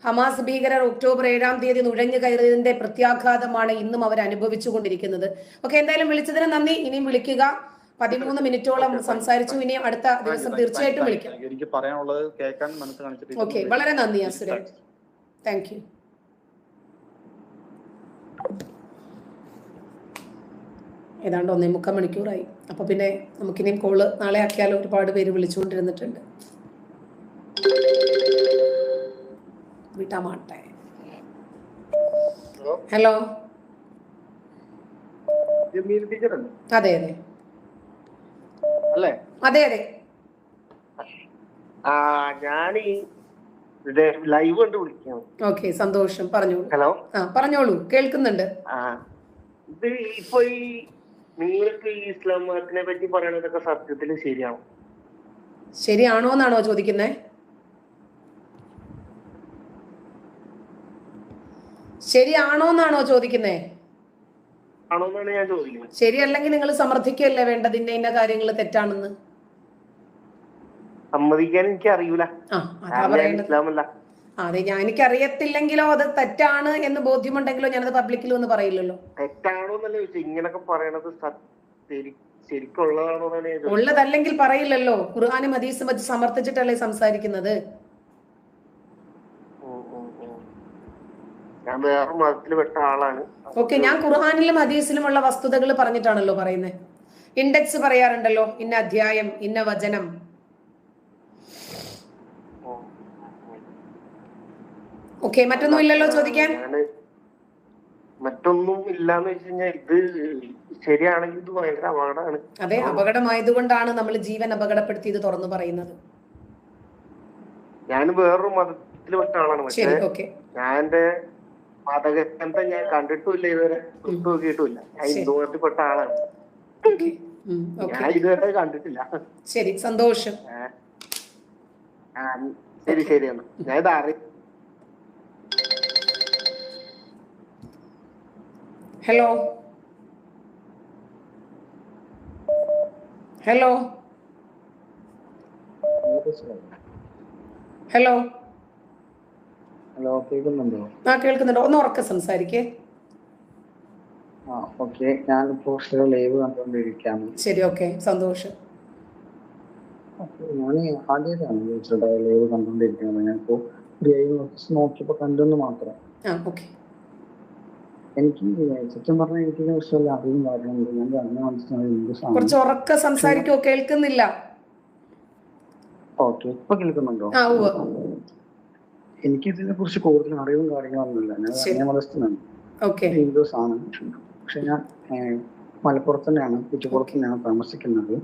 ഹമാസ് ഭീകരർ ഒക്ടോബർ 7 നുഴഞ്ഞു കയറിയതിന്റെ പ്രത്യാഘാതമാണ് ഇന്നും അവർ അനുഭവിച്ചു കൊണ്ടിരിക്കുന്നത്. ഓക്കെ, എന്തായാലും വിളിച്ചതിന് നന്ദി. ഇനിയും വിളിക്കുക. 13 മിനിറ്റോളം സംസാരിച്ചു. ഇനിയും അടുത്ത ദിവസം തീർച്ചയായിട്ടും വിളിക്കാം. എനിക്ക് പറയാനുള്ളത് കേൾക്കാൻ മനസ്സ് കാണിച്ചിട്ട്. ഓക്കെ, വളരെ നന്ദി അസുരൻ. Thank you. ഏതാണ്ട് 1.25 മണിക്കൂറായി. അപ്പൊ പിന്നെ നമുക്കിനിയും കോള് നാളെ ആക്കിയാലോ? ഒരുപാട് പേര് വിളിച്ചുകൊണ്ടിരുന്നിട്ടുണ്ട്. വിട്ടാമാട്ടെ. ഹലോ, അതെ അതെ അതെ അതെ, ഞാൻ ലൈവ് കണ്ട് വിളിക്കാം. ഓക്കെ, സന്തോഷം. പറഞ്ഞോളൂ. ഹലോ, പറഞ്ഞോളൂ, കേൾക്കുന്നുണ്ട്. ഇത് ഇപ്പൊ ഈ നിങ്ങൾക്ക് ഈ ഇസ്ലാം മതത്തിനെ പറ്റി പറയണതൊക്കെ സത്യത്തിൽ ശരിയാണോ? ശരിയാണോ എന്നാണോ ചോദിക്കുന്നത്? ശരിയാണോ എന്നാണോ ചോദിക്കുന്നേ? ആണോന്നാണ് ഞാൻ ചോദിക്കുന്നത്. ശരിയല്ലെങ്കിൽ നിങ്ങൾ സമർത്ഥിക്കല്ലേ വേണ്ടത് ഇന്ന കാര്യങ്ങൾ തെറ്റാണെന്ന്? സമ്മതിക്കാൻ എനിക്ക് അറിയൂല. ഇസ്ലാമല്ല. അതെ, എനിക്കറിയത്തില്ലെങ്കിലോ അത് തെറ്റാണ് എന്ന് ബോധ്യമുണ്ടെങ്കിലോ ഞാനത് പബ്ലിക്കിൽ ഒന്ന് പറയില്ലല്ലോ. തെറ്റാണോന്നല്ല ചോദിച്ചു, ഇങ്ങനൊക്കെ പറയണത് ശരിക്കുള്ളതാണോ? ഉള്ളതല്ലെങ്കിൽ പറയില്ലല്ലോ. ഖുർആനും ഹദീസും വെച്ച് സമർത്ഥിച്ചിട്ടല്ലേ സംസാരിക്കുന്നത്. ഞാൻ വേറെ മതത്തിൽപ്പെട്ട ആളാണ്. ഓക്കെ, ഞാൻ ഖുർആനിലും ഹദീസിലുമുള്ള വസ്തുതകൾ പറഞ്ഞിട്ടാണല്ലോ പറയുന്നത്. ഇൻഡെക്സ് പറയാറുണ്ടല്ലോ, ഇന്ന അധ്യായം, ഇന്ന വചനം. ഓക്കെ, മറ്റൊന്നും ഇല്ലല്ലോ ചോദിക്കാൻ? മറ്റൊന്നും ഇല്ലാന്ന് വെച്ച് കഴിഞ്ഞാൽ ഇത് ശരിയാണെങ്കിൽ ഇത് ഭയങ്കര അപകടമാണ്. അതെ, അപകടമായതുകൊണ്ടാണ് നമ്മൾ ജീവൻ അപകടപ്പെടുത്തി ഇത് തുറന്നു പറയുന്നത്. ഞാൻ വേറൊരു മതത്തിൽപ്പെട്ട ആളാണ്. പക്ഷേ ഞാൻ എന്റെ മതഗ്രന്ഥം ഞാൻ കണ്ടിട്ടില്ല, ഇതുവരെ നോക്കിയിട്ടില്ല. ഞാൻ ഹിന്ദു മതത്തിൽപ്പെട്ട ആളാണ്. ഞാൻ ഇതുവരെ കണ്ടിട്ടില്ല. ശരി, സന്തോഷം. ശരി ശരിയാണ്. ഞാൻ ഇത് അറിയാം. ഹലോ ഹലോ ഹലോ ഹലോ, കേൾക്കുന്നുണ്ടോ? കേൾക്കുന്നുണ്ടോ? ഒന്ന് ഉറക്കെ സംസാരിക്കേ. ഓക്കെ, ഞാനിപ്പോ ലൈവ് കണ്ടുകൊണ്ടിരിക്കുകയാണ്. ശരി, ഓക്കെ, സന്തോഷം. ഞാൻ ആദ്യമായിട്ടാണ് ചോദിച്ചത് ലൈവ് കണ്ടുകൊണ്ടിരിക്കുന്നത്. ഞാനിപ്പോ ലൈവ് നോക്കിയപ്പോ കണ്ടെന്ന് മാത്രം. എനിക്ക് സത്യം പറഞ്ഞാൽ എനിക്ക് വിഷയമുള്ള അറിവും കാര്യങ്ങളുണ്ട്. ഞാൻ പറഞ്ഞ മനസ്സിലായി. കുറച്ച് ഉറക്കെ സംസാരിക്കോ? കേൾക്കുന്നില്ല. ഓക്കെ, ഇപ്പൊ കേൾക്കുന്നുണ്ടോ? എനിക്ക് ഇതിനെ കുറിച്ച് കൂടുതൽ അറിവും കാര്യങ്ങളൊന്നുമില്ല. ഞാൻ മതസ്ഥനാണ്, ഹിന്ദുസ് ആണ്. പക്ഷെ ഞാൻ മലപ്പുറത്ത് തന്നെയാണ്, കുറ്റിപ്പുറത്ത് തന്നെയാണ് താമസിക്കുന്നത്.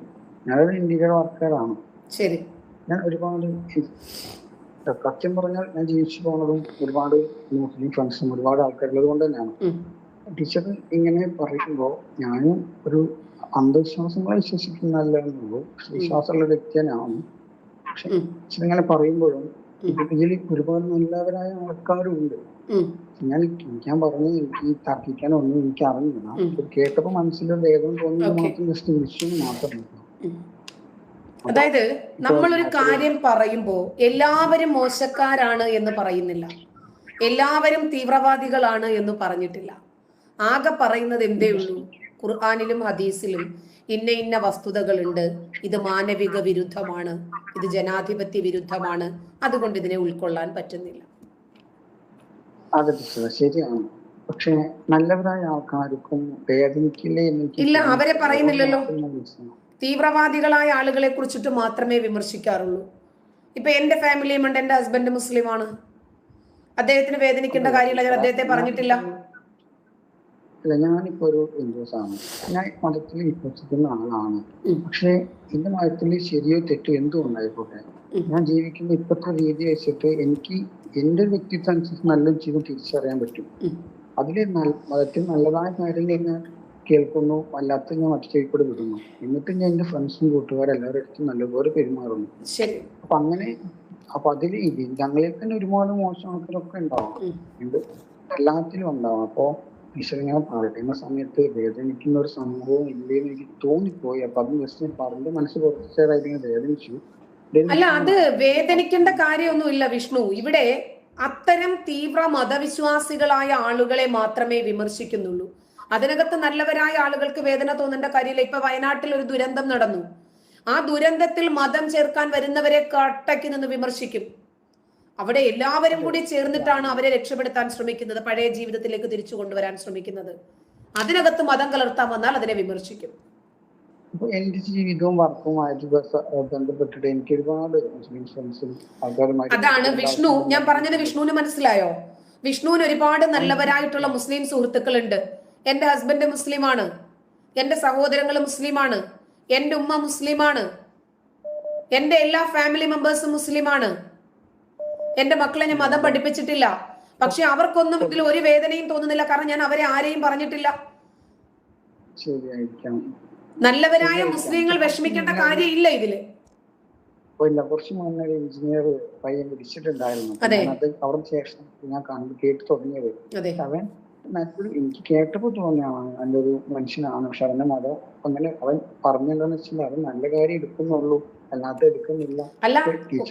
ഞാനൊരു ഇന്റീരിയർ വർക്കറാണ്. ഞാൻ ഒരുപാട് സത്യം പറഞ്ഞാൽ ഞാൻ ജീവിച്ചു പോകുന്നതും ഒരുപാട് മുസ്ലിം ഫ്രണ്ട്സും ഒരുപാട് ആൾക്കാരുള്ളത് കൊണ്ട് തന്നെയാണ്. ടീച്ചർ ഇങ്ങനെ പറയുമ്പോൾ ഞാനും ഒരു അന്ധവിശ്വാസങ്ങളെ വിശ്വസിക്കുന്നല്ലോ, വിശ്വാസമുള്ള വ്യക്തി തന്നെയാണ്. പക്ഷെ ഇങ്ങനെ പറയുമ്പോഴും ഇതിൽ ഒരുപാട് നല്ലവരായ ആൾക്കാരും ഉണ്ട്. ഞാൻ പറഞ്ഞു എനിക്ക് ഈ തർക്കിക്കാനൊന്നും എനിക്ക് അറിഞ്ഞില്ല. കേട്ടപ്പോ മനസ്സിലൊരു വേദന തോന്നുന്നത് മാത്രം ജസ്റ്റ് വിഷയം മാത്രം. അതായത് നമ്മളൊരു കാര്യം പറയുമ്പോ എല്ലാവരും മോശക്കാരാണ് എന്ന് പറയുന്നില്ല, എല്ലാവരും തീവ്രവാദികളാണ് എന്ന് പറഞ്ഞിട്ടില്ല. ആകെ പറയുന്നത് എന്തേ ഉള്ളൂ? ഖുർആനിലും ഹദീസിലും ഇന്ന ഇന്ന വസ്തുതകളുണ്ട്, ഇത് മാനവിക വിരുദ്ധമാണ്, ഇത് ജനാധിപത്യ വിരുദ്ധമാണ്, അതുകൊണ്ട് ഇതിനെ ഉൾക്കൊള്ളാൻ പറ്റുന്നില്ല. അതെ, ശരിയാണ്. പക്ഷെ നല്ലവരായ ആൾക്കാർക്കും വേദനിക്കില്ലേ? ഇല്ല, അവരെ പറയുന്നില്ലല്ലോ. തീവ്രവാദികളായ ആളുകളെ കുറിച്ചിട്ട് മാത്രമേ വിമർശിക്കാറുള്ളൂ. ഇപ്പൊ എന്റെ ഫാമിലിയും ഉണ്ട്, എന്റെ ഹസ്ബൻഡ് മുസ്ലിമാണ്, അദ്ദേഹത്തിന് വേദനിക്കേണ്ട കാര്യമില്ല, ഞാൻ അദ്ദേഹത്തെ പറഞ്ഞിട്ടില്ല. അല്ല, ഞാനിപ്പോ ഒരു ഹിന്ദുസ് ആണ്, ഞാൻ മതത്തിൽ വിശ്വസിക്കുന്ന ആളാണ്. പക്ഷെ എന്റെ മതത്തിൽ ശരിയോ തെറ്റോ എന്തുകൊണ്ടായിക്കോട്ടെ, ഞാൻ ജീവിക്കുന്ന ഇപ്പോഴത്തെ രീതി വെച്ചിട്ട് എനിക്ക് എന്റെ വ്യക്തിത്വം അനുസരിച്ച് നല്ലൊരു ജീവിതം തിരിച്ചറിയാൻ പറ്റും. അതില് മതത്തിൽ നല്ലതായ കാര്യങ്ങൾ ഞാൻ കേൾക്കുന്നു, അല്ലാത്ത ഞാൻ മറ്റു കൂടെ വിടുന്നു. എന്നിട്ട് ഞാൻ എന്റെ ഫ്രണ്ട്സും കൂട്ടുകാരും എല്ലാവരുടെ അടുത്തും നല്ലപോലെ പെരുമാറുന്നു. അപ്പൊ അങ്ങനെ അതിൽ ഞങ്ങളിൽ തന്നെ ഒരുപാട് മോശം ആൾക്കാരൊക്കെ ഉണ്ടാവും, എല്ലാത്തിലും ഉണ്ടാവും. അപ്പൊ ഈശ്വരനെ പറയുന്ന സമയത്ത് വേദനിക്കുന്ന ഒരു സംഭവം ഇല്ലേന്ന് എനിക്ക് തോന്നിപ്പോയി. അപ്പൊ അത് ജസ്റ്റ് പറഞ്ഞ മനസ്സ് കുറച്ചേരായിട്ട് വേദനിച്ചു. അല്ല, അത് വേദനിക്കേണ്ട കാര്യമൊന്നുമില്ല വിഷ്ണു. ഇവിടെ അത്തരം തീവ്ര മതവിശ്വാസികളായ ആളുകളെ മാത്രമേ വിമർശിക്കുന്നുള്ളൂ. അതിനകത്ത് നല്ലവരായ ആളുകൾക്ക് വേദന തോന്നേണ്ട കാര്യമില്ല. ഇപ്പൊ വയനാട്ടിൽ ഒരു ദുരന്തം നടന്നു. ആ ദുരന്തത്തിൽ മതം ചേർക്കാൻ വരുന്നവരെ കട്ടയ്ക്ക് നിന്ന് വിമർശിക്കും. അവിടെ എല്ലാവരും കൂടി ചേർന്നിട്ടാണ് അവരെ രക്ഷപ്പെടുത്താൻ ശ്രമിക്കുന്നത്, പഴയ ജീവിതത്തിലേക്ക് തിരിച്ചു കൊണ്ടുവരാൻ ശ്രമിക്കുന്നത്. അതിനകത്ത് മതം കലർത്താൻ വന്നാൽ അതിനെ വിമർശിക്കും. എന്റെ ജീവിതവും വർക്കുമായിട്ട് ബന്ധപ്പെട്ടിട്ട് എനിക്ക് ഒരുപാട് മുസ്ലിം ഫ്രണ്ട്സും ആൾക്കാരുമായി. അതാണ് വിഷ്ണു, ഞാൻ പറഞ്ഞത് വിഷ്ണുവിന് മനസ്സിലായോ? വിഷ്ണുവിന് ഒരുപാട് നല്ലവരായിട്ടുള്ള മുസ്ലിം സുഹൃത്തുക്കളുണ്ട്. എന്റെ ഹസ്ബൻഡ് മുസ്ലിമാണ്, എന്റെ സഹോദരങ്ങൾ മുസ്ലിമാണ്, എന്റെ ഉമ്മ മുസ്ലിമാണ്, എന്റെ എല്ലാ ഫാമിലി മെമ്പേഴ്സും മുസ്ലിമാണ്. എന്റെ മക്കളെ ഞാൻ മതം പഠിപ്പിച്ചിട്ടില്ല. പക്ഷെ അവർക്കൊന്നും ഇതിൽ ഒരു വേദനയും തോന്നുന്നില്ല. കാരണം ഞാൻ അവരെ ആരെയും പറഞ്ഞിട്ടില്ല. നല്ലവരായ മുസ്ലിങ്ങൾ വിഷമിക്കേണ്ട കാര്യമില്ല ഇതില്. കുറച്ച് മുന്നേ ഒരു എഞ്ചിനീയർ പയ്യൻ വിളിച്ചിട്ടുണ്ടായിരുന്നു. അത് അവിടെ ശേഷം ഞാൻ കേട്ട് തുടങ്ങിയത്. അവൻ എനിക്ക് കേട്ടപ്പോ തോന്നിയാണ് നല്ലൊരു മനുഷ്യനാണ്. പക്ഷെ അവന്റെ മതം അങ്ങനെ അവൻ പറഞ്ഞെന്താന്ന് വെച്ചാൽ അവൻ നല്ല കാര്യം എടുക്കുന്നുള്ളൂ, അല്ലാതെ എടുക്കുന്നില്ല. അല്ല,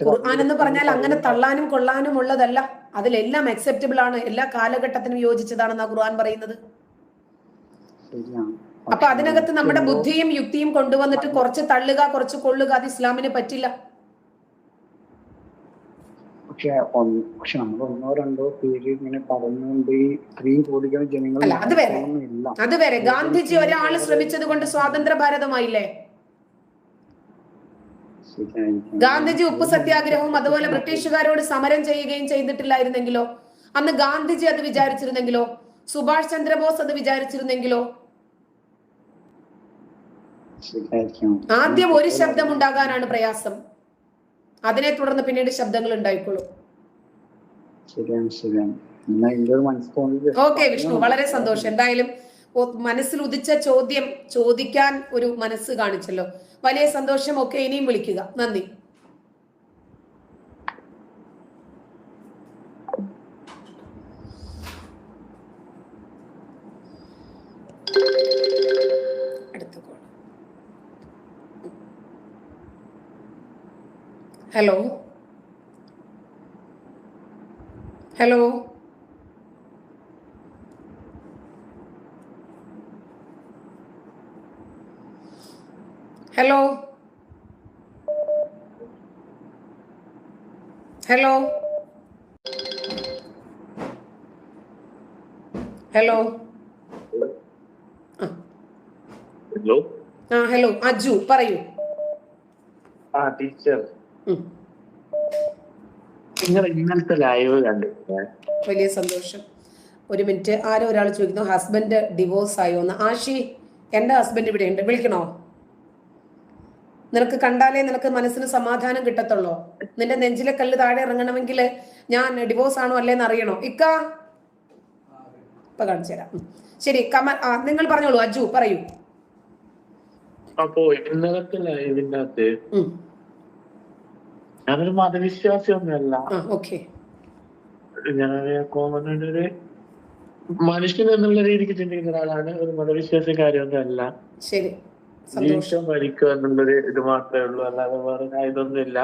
ഖുർആൻ എന്ന് പറഞ്ഞാൽ അങ്ങനെ തള്ളാനും കൊള്ളാനും ഉള്ളതല്ല. അതിലെല്ലാം അക്സെപ്റ്റബിൾ ആണ്, എല്ലാ കാലഘട്ടത്തിനും യോജിച്ചതാണെന്നാ ഖുർആൻ പറയുന്നത്. അപ്പൊ അതിനകത്ത് നമ്മുടെ ബുദ്ധിയും യുക്തിയും കൊണ്ടുവന്നിട്ട് കുറച്ച് തള്ളുക കുറച്ച് കൊള്ളുക അത് ഇസ്ലാമിന് പറ്റില്ല. പക്ഷെ നമ്മൾ ഒന്നോ രണ്ടോ പേര് ഇങ്ങനെ പറഞ്ഞുകൊണ്ട് ഇത്രയും കോടികൾ ജനങ്ങൾ അത് വരെ ഗാന്ധിജി ഒരാള് ശ്രമിച്ചത് കൊണ്ട് സ്വാതന്ത്ര്യ ഭാരതമായില്ലേ? ഗാന്ധിജി ഉപ്പ് സത്യാഗ്രഹവും അതുപോലെ ബ്രിട്ടീഷുകാരോട് സമരം ചെയ്യുകയും ചെയ്തിട്ടില്ലായിരുന്നെങ്കിലോ, അന്ന് ഗാന്ധിജി അത് വിചാരിച്ചിരുന്നെങ്കിലോ, സുഭാഷ് ചന്ദ്രബോസ് അത് വിചാരിച്ചിരുന്നെങ്കിലോ? ആദ്യം ഒരു ശബ്ദം ഉണ്ടാകാനാണ് പ്രയാസം, അതിനെ തുടർന്ന് പിന്നീട് ശബ്ദങ്ങൾ ഉണ്ടായിക്കോളും. ഓക്കെ വിഷ്ണു, വളരെ സന്തോഷം. എന്തായാലും മനസ്സിൽ ഉദിച്ച ചോദ്യം ചോദിക്കാൻ ഒരു മനസ്സ് കാണിച്ചല്ലോ, വലിയ സന്തോഷം. ഒക്കെ ഇനിയും വിളിക്കുക. നന്ദി. Hello hello hello hello hello hello Aju പറയൂ. ടീച്ചർ, നിങ്ങൾ ഇന്നലത്തെ ലൈവ് കണ്ടു, വലിയ സന്തോഷം. ഒരു മിനിറ്റ്, ആരോ ഒരാൾ ചോദിക്കുന്നു ഹസ്ബൻഡ് ഡിവോഴ്സ് ആയോന്ന്. ആഷി, എന്റെ ഹസ്ബൻഡ് ഇവിടെ ഉണ്ട്, വിളിക്കണോ? നിനക്ക് കണ്ടാലേ നിനക്ക് മനസ്സിന് സമാധാനം കിട്ടത്തുള്ളൂ. നിന്റെ നെഞ്ചിലെ കല്ല് താഴെ ഇറങ്ങണമെങ്കിൽ ഞാൻ ഡിവോഴ്സ് ആണോ അല്ലേന്ന് അറിയണോ? ഇക്ക ഇപ്പൊ കാണിച്ചു തരാം. ശരി, കമൽ നിങ്ങൾ പറഞ്ഞോളൂ. അജു പറയൂ. അപ്പോ ഇന്നലത്തെ ലൈവിന്റെ അകത്ത് ഞാനൊരു മതവിശ്വാസി ഒന്നുമല്ല. ഞാനൊരു കോമൺ ഒരു മനുഷ്യൻ എന്നുള്ള രീതിക്ക് ചിന്തിക്കുന്ന ഒരാളാണ്. ഒരു മതവിശ്വാസി കാര്യമൊന്നുമല്ല. ജീവിതം ഭരിക്കുക എന്നുള്ളൊരു ഇത് മാത്രമേ ഉള്ളൂ, അല്ലാതെ വേറെ ഇതൊന്നുമില്ല.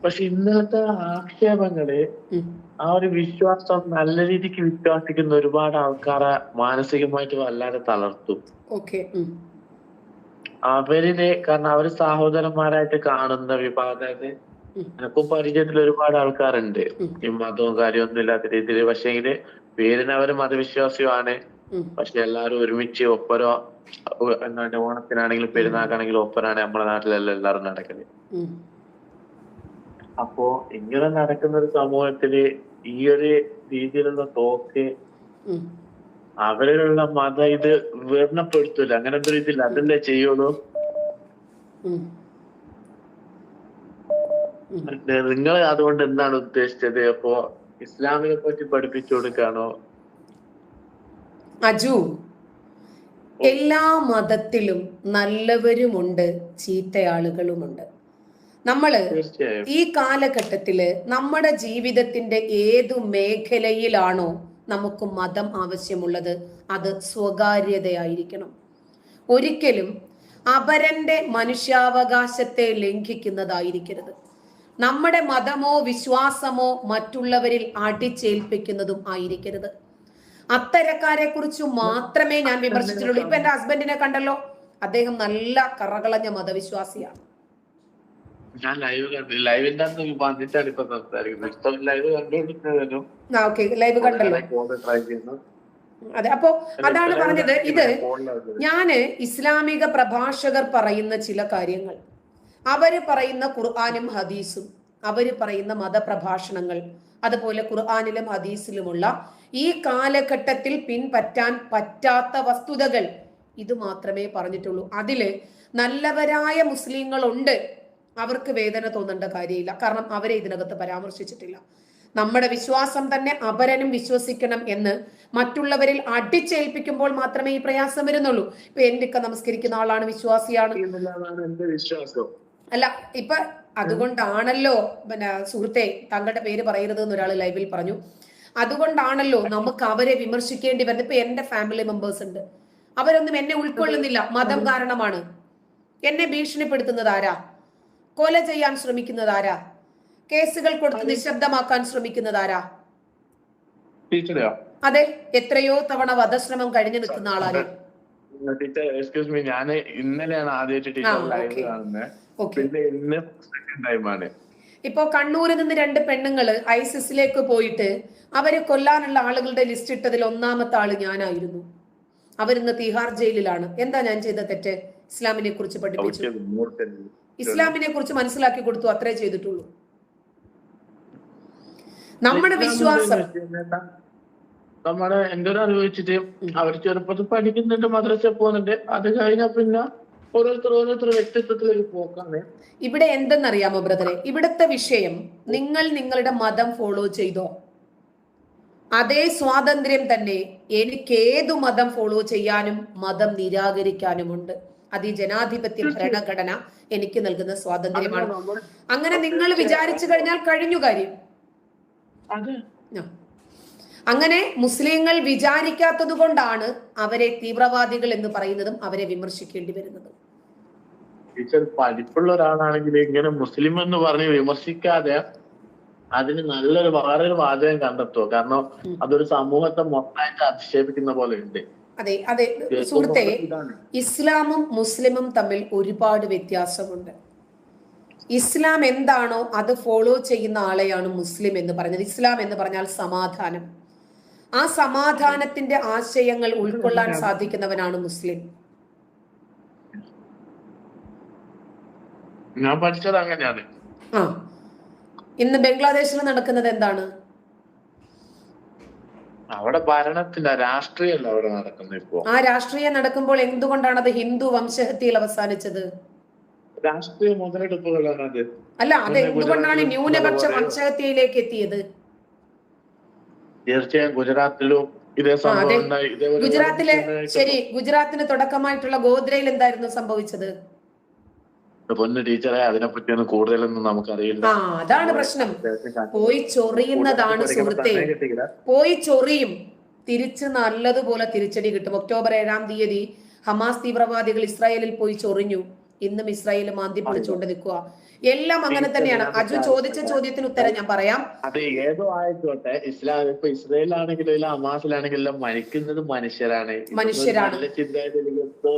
പക്ഷെ ഇന്നത്തെ ആക്ഷേപങ്ങള് ആ ഒരു വിശ്വാസം നല്ല രീതിക്ക് വിശ്വസിക്കുന്ന ഒരുപാട് ആൾക്കാരെ മാനസികമായിട്ട് വല്ലാതെ തളർത്തും. അവരില് കാരണം അവര് സഹോദരന്മാരായിട്ട് കാണുന്ന വിഭാഗം, എനക്കും പരിചയത്തിൽ ഒരുപാട് ആൾക്കാരുണ്ട് ഈ മതവും കാര്യമൊന്നും ഇല്ലാത്ത രീതിയിൽ. പക്ഷെങ്കില് പേരിന് അവര് മതവിശ്വാസിയുമാണ്. പക്ഷെ എല്ലാരും ഒരുമിച്ച് ഒപ്പരോ എന്താ ഓണത്തിനാണെങ്കിലും പെരുന്നാക്കാണെങ്കിലും ഒപ്പരാണ് നമ്മുടെ നാട്ടിലെല്ലാം എല്ലാവരും നടക്കല്. അപ്പോ ഇങ്ങനെ നടക്കുന്ന ഒരു സമൂഹത്തില് ഈ ഒരു രീതിയിലുള്ള ടോക്ക് അവരിലുള്ള മതം ഇത് വർണ്ണപ്പെടുത്തൂല, അങ്ങനെ ഒരു ഇതില്ല, അതല്ലേ ചെയ്യുള്ളൂ. നിങ്ങൾ അതുകൊണ്ട് എന്താണ് ഉദ്ദേശിച്ചത്? അപ്പോ ഇസ്ലാമിനെ പറ്റി പഠിപ്പിച്ചു കൊടുക്കാണോ? അജു, എല്ലാ മതത്തിലും നല്ലവരുമുണ്ട് ചീത്തയാളുകളുമുണ്ട്. നമ്മള് ഈ കാലഘട്ടത്തില് നമ്മുടെ ജീവിതത്തിന്റെ ഏതു മേഖലയിലാണോ നമുക്ക് മതം ആവശ്യമുള്ളത് അത് സ്വകാര്യതയായിരിക്കണം. ഒരിക്കലും അപരന്റെ മനുഷ്യാവകാശത്തെ ലംഘിക്കുന്നതായിരിക്കരുത്. നമ്മുടെ മതമോ വിശ്വാസമോ മറ്റുള്ളവരിൽ അടിച്ചേൽപ്പിക്കുന്നതും ആയിരിക്കരുത്. അത്തരക്കാരെ കുറിച്ച് മാത്രമേ ഞാൻ വിമർശിച്ചിട്ടുള്ളൂ. ഇപ്പൊ എന്റെ ഹസ്ബൻഡിനെ കണ്ടല്ലോ, അദ്ദേഹം നല്ല കറകളഞ്ഞ മതവിശ്വാസിയാണ്. ഞാൻ ലൈവിന്റെ ലൈവ് കണ്ടല്ലോ. അതെ, അപ്പോ അതാണ് പറഞ്ഞത്. ഇത് ഞാന് ഇസ്ലാമിക പ്രഭാഷകർ പറയുന്ന ചില കാര്യങ്ങൾ, അവര് പറയുന്ന ഖുർആനും ഹദീസും, അവര് പറയുന്ന മതപ്രഭാഷണങ്ങൾ, അതുപോലെ ഖുർആനിലും ഹദീസിലുമുള്ള ഈ കാലഘട്ടത്തിൽ പിൻപറ്റാൻ പറ്റാത്ത വസ്തുതകൾ, ഇത് മാത്രമേ പറഞ്ഞിട്ടുള്ളൂ. അതില് നല്ലവരായ മുസ്ലിങ്ങളുണ്ട്, അവർക്ക് വേദന തോന്നേണ്ട കാര്യമില്ല. കാരണം അവരെ ഇതിനകത്ത് പരാമർശിച്ചിട്ടില്ല. നമ്മുടെ വിശ്വാസം തന്നെ അപരനും വിശ്വസിക്കണം എന്ന് മറ്റുള്ളവരിൽ അടിച്ചേൽപ്പിക്കുമ്പോൾ മാത്രമേ ഈ പ്രയാസം വരുന്നുള്ളൂ. ഇപ്പൊ എന്റെയൊക്കെ നമസ്കരിക്കുന്ന ആളാണ്, വിശ്വാസിയാണ്. അല്ല, ഇപ്പൊ അതുകൊണ്ടാണല്ലോ പിന്നെ സുഹൃത്തെ, താങ്കളുടെ പേര് പറയരുത് എന്ന് ഒരാൾ ലൈവിൽ പറഞ്ഞു. അതുകൊണ്ടാണല്ലോ നമുക്ക് അവരെ വിമർശിക്കേണ്ടി വരുന്നത്. ഇപ്പൊ എന്റെ ഫാമിലി മെമ്പേഴ്സ് ഉണ്ട്, അവരൊന്നും എന്നെ ഉൾക്കൊള്ളുന്നില്ല. മതം കാരണമാണ്. എന്നെ ഭീഷണിപ്പെടുത്തുന്നത് ആരാ? കൊല ചെയ്യാൻ ശ്രമിക്കുന്നത് ആരാ? കേസുകൾ കൊടുത്ത് നിശബ്ദമാക്കാൻ ശ്രമിക്കുന്നത് ആരാ? അതെ, എത്രയോ തവണ വധശ്രമം കഴിഞ്ഞു നിൽക്കുന്ന ആളാണ്. എക്സ്ക്യൂസ് മീ, ഞാൻ ഇന്നലെയാണ് ആദ്യമായിട്ട് ടീച്ചർ ലൈവ് കാണുന്നത്. ഇപ്പോ കണ്ണൂരിൽ നിന്ന് 2 പെണ്ണുങ്ങള് ഐസിസിലേക്ക് പോയിട്ട് അവര് കൊല്ലാനുള്ള ആളുകളുടെ ലിസ്റ്റ് ഇട്ടതിൽ ഒന്നാമത്തെ ആള് ഞാനായിരുന്നു. അവരിന്ന് തിഹാർ ജയിലിലാണ്. എന്താ ഞാൻ ചെയ്ത തെറ്റ്? ഇസ്ലാമിനെ കുറിച്ച് പഠിപ്പിച്ചു, ഇസ്ലാമിനെ കുറിച്ച് മനസ്സിലാക്കി കൊടുത്തു, അത്രേ ചെയ്തിട്ടുള്ളൂ. നമ്മുടെ വിശ്വാസം, നമ്മുടെ എന്റെ ഒരു അറിവ് വെച്ചിട്ട് അവർ ചെറുപ്പത്തിൽ പഠിക്കുന്നുണ്ട്, മദ്രസ പോകുന്നുണ്ട്. അത് കഴിഞ്ഞാൽ പിന്നെ ഓരോരുത്തർ വ്യക്തിത്വത്തിലേക്ക് പോക്കാണ്. ഇവിടെ എന്തെന്നറിയാമോ ബ്രദറെ, ഇവിടുത്തെ വിഷയം നിങ്ങൾ നിങ്ങളുടെ മതം ഫോളോ ചെയ്തോ, അതേ സ്വാതന്ത്ര്യം തന്നെ എനിക്ക് ഏതു മതം ഫോളോ ചെയ്യാനും മതം നിരാകരിക്കാനുമുണ്ട്. അത് ഈ ജനാധിപത്യ ഭരണഘടന എനിക്ക് നൽകുന്ന സ്വാതന്ത്ര്യമാണ്. അങ്ങനെ നിങ്ങൾ വിചാരിച്ചു കഴിഞ്ഞാൽ കഴിഞ്ഞു കാര്യം. അങ്ങനെ മുസ്ലിങ്ങൾ വിചാരിക്കാത്തത് കൊണ്ടാണ് അവരെ തീവ്രവാദികൾ എന്ന് പറയുന്നതും അവരെ വിമർശിക്കേണ്ടി വരുന്നതും. ടീച്ചർ പഠിപ്പുള്ള ഒരാളാണെങ്കിൽ ഇങ്ങനെ മുസ്ലിം എന്ന് പറഞ്ഞ് വിമർശിക്കാതെ അതിന് വേറൊരു വാചകം കണ്ടെത്തുക. കാരണം അതൊരു സമൂഹത്തെ മൊത്തമായിട്ട് അധിക്ഷേപിക്കുന്ന പോലെ ഉണ്ട്. അതെ അതെ സുഹൃത്തെ, ഇസ്ലാമും മുസ്ലിമും തമ്മിൽ ഒരുപാട് വ്യത്യാസമുണ്ട്. ഇസ്ലാം എന്താണോ അത് ഫോളോ ചെയ്യുന്ന ആളെയാണ് മുസ്ലിം എന്ന് പറഞ്ഞത്. ഇസ്ലാം എന്ന് പറഞ്ഞാൽ സമാധാനം. ആ സമാധാനത്തിന്റെ ആശയങ്ങൾ ഉൾക്കൊള്ളാൻ സാധിക്കുന്നവനാണ് മുസ്ലിം. ഞാൻ പഠിച്ചത് അങ്ങനെയാണ്. ഇന്ന് ബംഗ്ലാദേശിൽ നടക്കുന്നത് എന്താണ്? അവിടെ ഭരണത്തിന്റെ രാഷ്ട്രീയമല്ല അവിടെ നടക്കുന്നത്. ഇപ്പോ ആ രാഷ്ട്രീയം നടക്കുമ്പോൾ എന്തുകൊണ്ടാണ് അത് ഹിന്ദു വംശഹത്യയിൽ അവസാനിച്ചത്? രാഷ്ട്രീയ മുതലെടുപ്പുകളാണ് അത്. അല്ല, അത് എന്തുകൊണ്ടാണ് ന്യൂനപക്ഷ വംശഹത്യയിലേക്ക് എത്തിയത്? തീർച്ചയായും ഗുജറാത്തിലും ഇതേ സംഭവം ഉണ്ടായി. ഗുജറാത്തിലെ ശരി, ഗുജറാത്തിന് തുടക്കമായിട്ടുള്ള ഗോദ്രയിൽ എന്തായിരുന്നു സംഭവിച്ചത്? പൊന്നു ടീച്ചറെ, അതിനെപ്പറ്റിയൊന്നും കൂടുതലൊന്നും നമുക്കറിയില്ല. അതാണ് പ്രശ്നം. പോയി ചൊറിയുന്നതാണ് സുഹൃത്തെ, പോയി ചൊറിയും, തിരിച്ച് നല്ലതുപോലെ തിരിച്ചടി കിട്ടും. ഒക്ടോബർ 7-ാം തീയതി ഹമാസ് തീവ്രവാദികൾ ഇസ്രായേലിൽ പോയി ചൊറിഞ്ഞു. ഇന്നും ഇസ്രായേൽ മാന്തി പൊളിച്ചുകൊണ്ട് നിൽക്കുക. എല്ലാം അങ്ങനെ തന്നെയാണ്. അജു ചോദിച്ച ചോദ്യത്തിന് ഉത്തരം ഞാൻ പറയാം. അത് ഏതോ ആയിക്കോട്ടെ, ഇപ്പൊ ഇസ്രായേലാണെങ്കിലും ഹമാസിലാണെങ്കിലും മരിക്കുന്നത് മനുഷ്യരാണ്.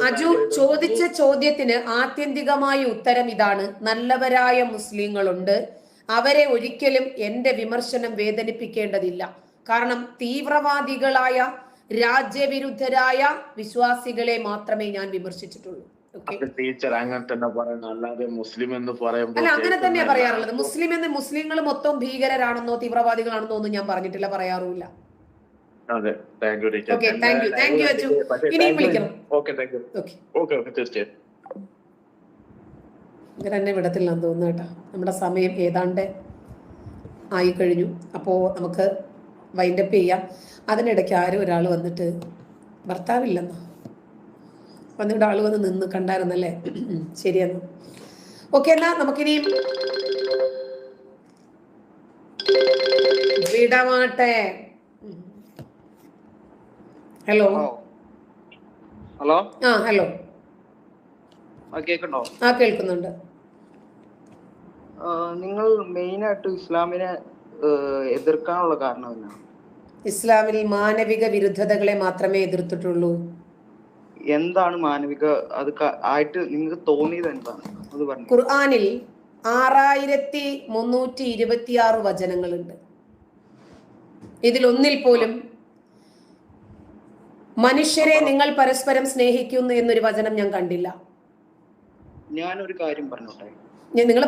അജു ചോദിച്ച ചോദ്യത്തിന് ആത്യന്തികമായ ഉത്തരം ഇതാണ്: നല്ലവരായ മുസ്ലിങ്ങളുണ്ട്, അവരെ ഒരിക്കലും എന്റെ വിമർശനം വേദനിപ്പിക്കേണ്ടതില്ല. കാരണം തീവ്രവാദികളായ രാജ്യവിരുദ്ധരായ വിശ്വാസികളെ മാത്രമേ ഞാൻ വിമർശിച്ചിട്ടുള്ളൂ. ടീച്ചർ അങ്ങനെ തന്നെ പറയണം, അല്ലാതെ മുസ്ലിം എന്ന് പറയുമ്പോൾ അല്ല, അങ്ങനെ തന്നെയാ പറയാറുള്ളത്. മുസ്ലിങ്ങൾ മൊത്തം ഭീകരരാണെന്നോ തീവ്രവാദികളാണെന്നോ ഒന്നും ഞാൻ പറഞ്ഞിട്ടില്ല, പറയാറുമില്ല. അതെ, thank you teacher. Okay, thank you Aju. ഇനിയും വിളിക്കണം. Okay, thank you. ഓക്കെ, തീർച്ചയായും. ഇങ്ങനെ എന്നെ വിടത്തില്ലെന്ന് തോന്നുന്നു കേട്ടോ. നമ്മുടെ സമയം ഏതാണ്ട് ആയി കഴിഞ്ഞു. അപ്പോൾ നമുക്ക് വൈൻഡപ്പ് ചെയ്യാം. അതിനിടയ്ക്ക് ഒരാൾ വന്നിട്ട് ഭർത്താവില്ലെന്നോ വന്നിവിടെ ആള് വന്ന് നിന്ന് കണ്ടായിരുന്നല്ലേ? ശരിയെന്ന്. ഓക്കെ, എന്നാ നമുക്കിനിയും വിടമാട്ടെ. ഹലോ ഹലോ ഹലോ കേൾക്കുന്നുണ്ടോ? കേൾക്കുന്നുണ്ട്. നിങ്ങൾ മെയിൻ ആയിട്ട് ഇസ്ലാമിനെ എതിർക്കാനുള്ള കാരണം എന്നാണ്? ഇസ്ലാമിൽ മാനവിക വിരുദ്ധതകളെ മാത്രമേ എതിർത്തിട്ടുള്ളൂ. എന്താണ് മാനവിക ആയിട്ട് നിങ്ങൾക്ക് തോന്നിയത് എന്താണ് അത് പറഞ്ഞു? ഖുർആനിൽ 6326 വചനങ്ങളുണ്ട്. ഇതിൽ ഒന്നിൽ പോലും മനുഷ്യരെ നിങ്ങൾ പരസ്പരം സ്നേഹിക്കുന്നു എന്നൊരു വചനം ഞാൻ കണ്ടില്ല. ഞാനൊരു കാര്യം പറഞ്ഞോട്ടെ. നിങ്ങൾ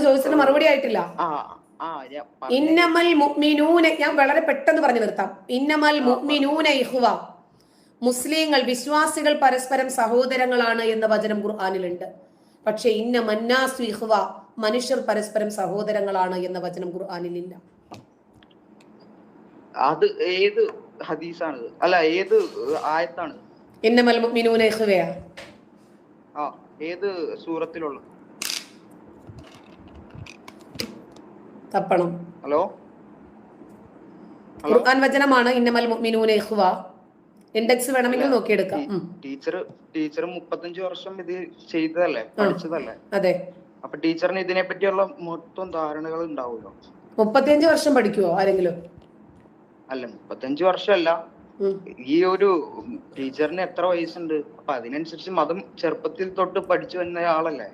ചോദിച്ചതിന് മറുപടി ആയിട്ടില്ല. ഇന്നമൽ മുഅ്മിനൂന, ഞാൻ വളരെ പെട്ടെന്ന് പറഞ്ഞു നിർത്താം. ഇന്നമൽ മുഅ്മിനൂന ഇഖ്വ, മുസ്ലിങ്ങൾ വിശ്വാസികൾ പരസ്പരം സഹോദരങ്ങളാണ് എന്ന വചനം ഖുർആനിലുണ്ട്. പക്ഷെ ഇന്ന മന്നാസു ഇഖ്വ, മനുഷ്യർ പരസ്പരം സഹോദരങ്ങളാണ് എന്ന വചനം ഖുർആനിലില്ല. അത് ഏത് ഹദീസാണ്? അല്ല, ഏത് ആയത്താണ്? ഇന്നമൽ മുഅ്മിനൂന ഇഖ്വയാ. ഏത് സൂറത്തിലുള്ള? തപ്പണം. ഹലോ, ഖുർആൻ വചനമാണ് ഇന്നമൽ മുഅ്മിനൂന ഇഖ്വ. ഇൻഡെക്സ് വേണമെങ്കിൽ നോക്കിയെടുക്കാം. ടീച്ചർ 35 വർഷം ഇത് ചെയ്തതല്ലേ, പഠിച്ചതല്ലേ? അതെ. അപ്പൊ ടീച്ചറിന് ഇതിനെ പറ്റിയുള്ള മൊത്തം ധാരണകൾ ഉണ്ടാവുമല്ലോ. 35 വർഷം പഠിക്കുവോ ആരെങ്കിലും? അല്ല, 35 വർഷമല്ല. ഈ ഒരു ടീച്ചറിന് എത്ര വയസ്സുണ്ട്? അപ്പൊ അതിനനുസരിച്ച് മതം ചെറുപ്പത്തിൽ തൊട്ട് പഠിച്ചു വന്ന ആളല്ലേ?